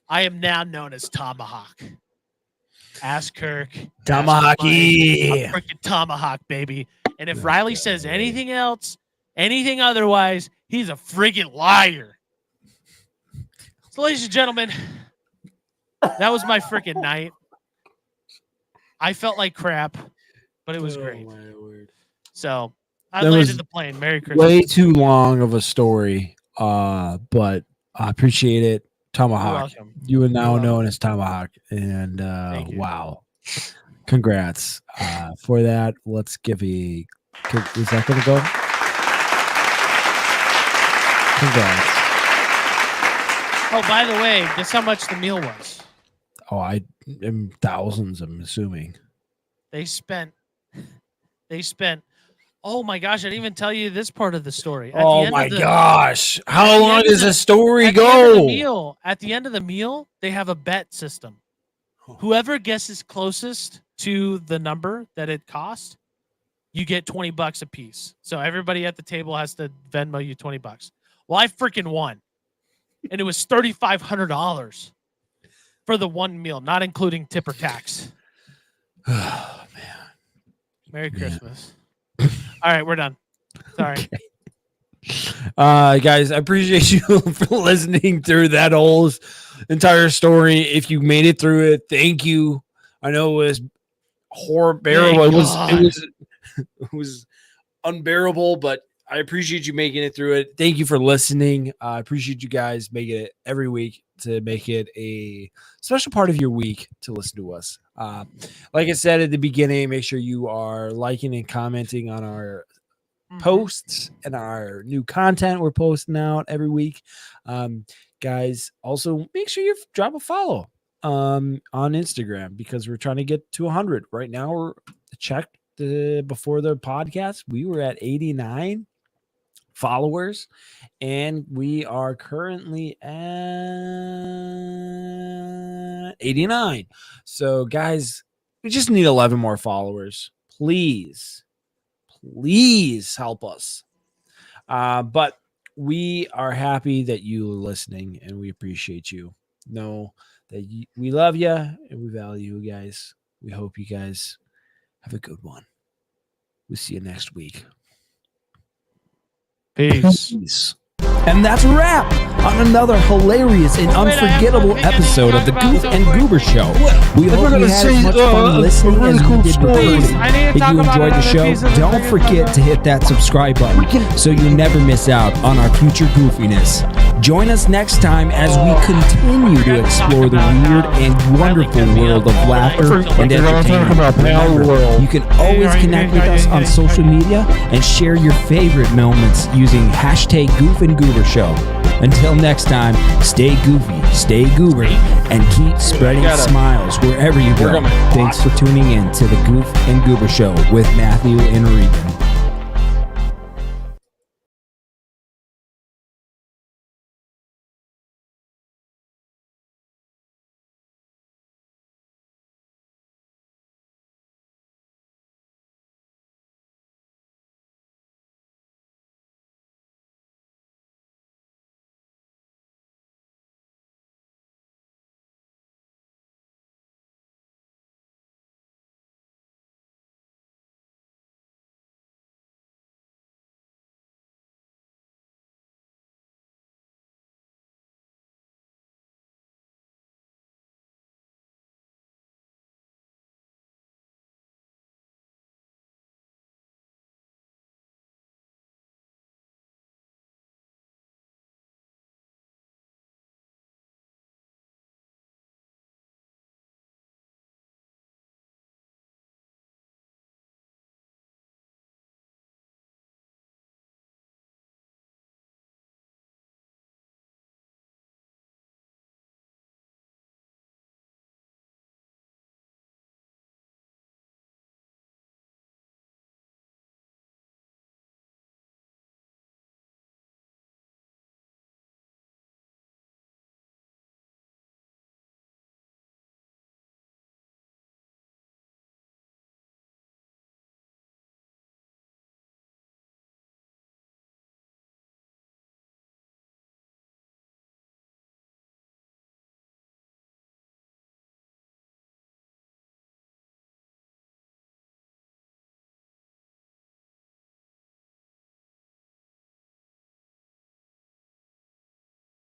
A: I am now known as Tomahawk. Ask Kirk.
B: Tomahawky.
A: I'm freaking Tomahawk, baby. And if Riley says anything else, anything otherwise, he's a friggin' liar. So, ladies and gentlemen, that was my freaking night. I felt like crap, but it was great. So I
B: That
A: landed
B: was
A: the plane. Merry Christmas.
B: Way too long of a story, but I appreciate it. Tomahawk.
A: welcome.
B: You are now
A: You're
B: known as Tomahawk. And
A: Thank you.
B: wow. Congrats for that. Let's give is that going to go? Congrats.
A: Oh, by the way, guess how much the meal was?
B: Oh, I am thousands, I'm assuming.
A: They spent. Oh my gosh! I didn't even tell you this part of the story. At the
B: Oh
A: end
B: my
A: of the-
B: gosh.
A: at
B: How
A: the
B: long
A: end of
B: does
A: the-
B: the story
A: At the end of the
B: go?
A: meal, at the end of the meal, they have a bet system. Whoever guesses closest to the number that it cost, you get $20 a piece. So everybody at the table has to Venmo you $20. Well, I freaking won, and it was $3,500 for the one meal, not including tip or tax.
B: Oh, man.
A: Merry
B: Man.
A: Christmas. All right, we're done. Sorry.
B: Guys, I appreciate you for listening through that whole entire story. If you made it through it, thank you. I know it was horrible.
A: Thank
B: It was unbearable, but I appreciate you making it through it. Thank you for listening. I appreciate you guys making it every week to make it a special part of your week to listen to us. Like I said at the beginning, make sure you are liking and commenting on our posts and our new content we're posting out every week. Guys, also make sure you drop a follow. on Instagram because we're trying to get to 100. Right now, we're checked before the podcast. We were at 89 followers, and we are currently at 89. So, guys, we just need 11 more followers. Please help us. But we are happy that you are listening, and we appreciate you. Know that we love you and we value you guys. We hope you guys have a good one. We'll see you next week.
A: Peace.
G: And that's a wrap on another hilarious and unforgettable episode of the Goof and Goober Show. We hope you had as much fun listening as we did recording. If you enjoyed the show, don't forget to hit that subscribe button so you never miss out on our future goofiness. Join us next time as we continue to explore the weird and wonderful world of laughter and entertainment. Remember, you can always connect with us on social media and share your favorite moments using hashtag Goof and Goober Show. Until next time, stay goofy, stay goober, and keep spreading smiles wherever you go. Thanks for tuning in to the Goof and Goober Show with Matthew and Regan.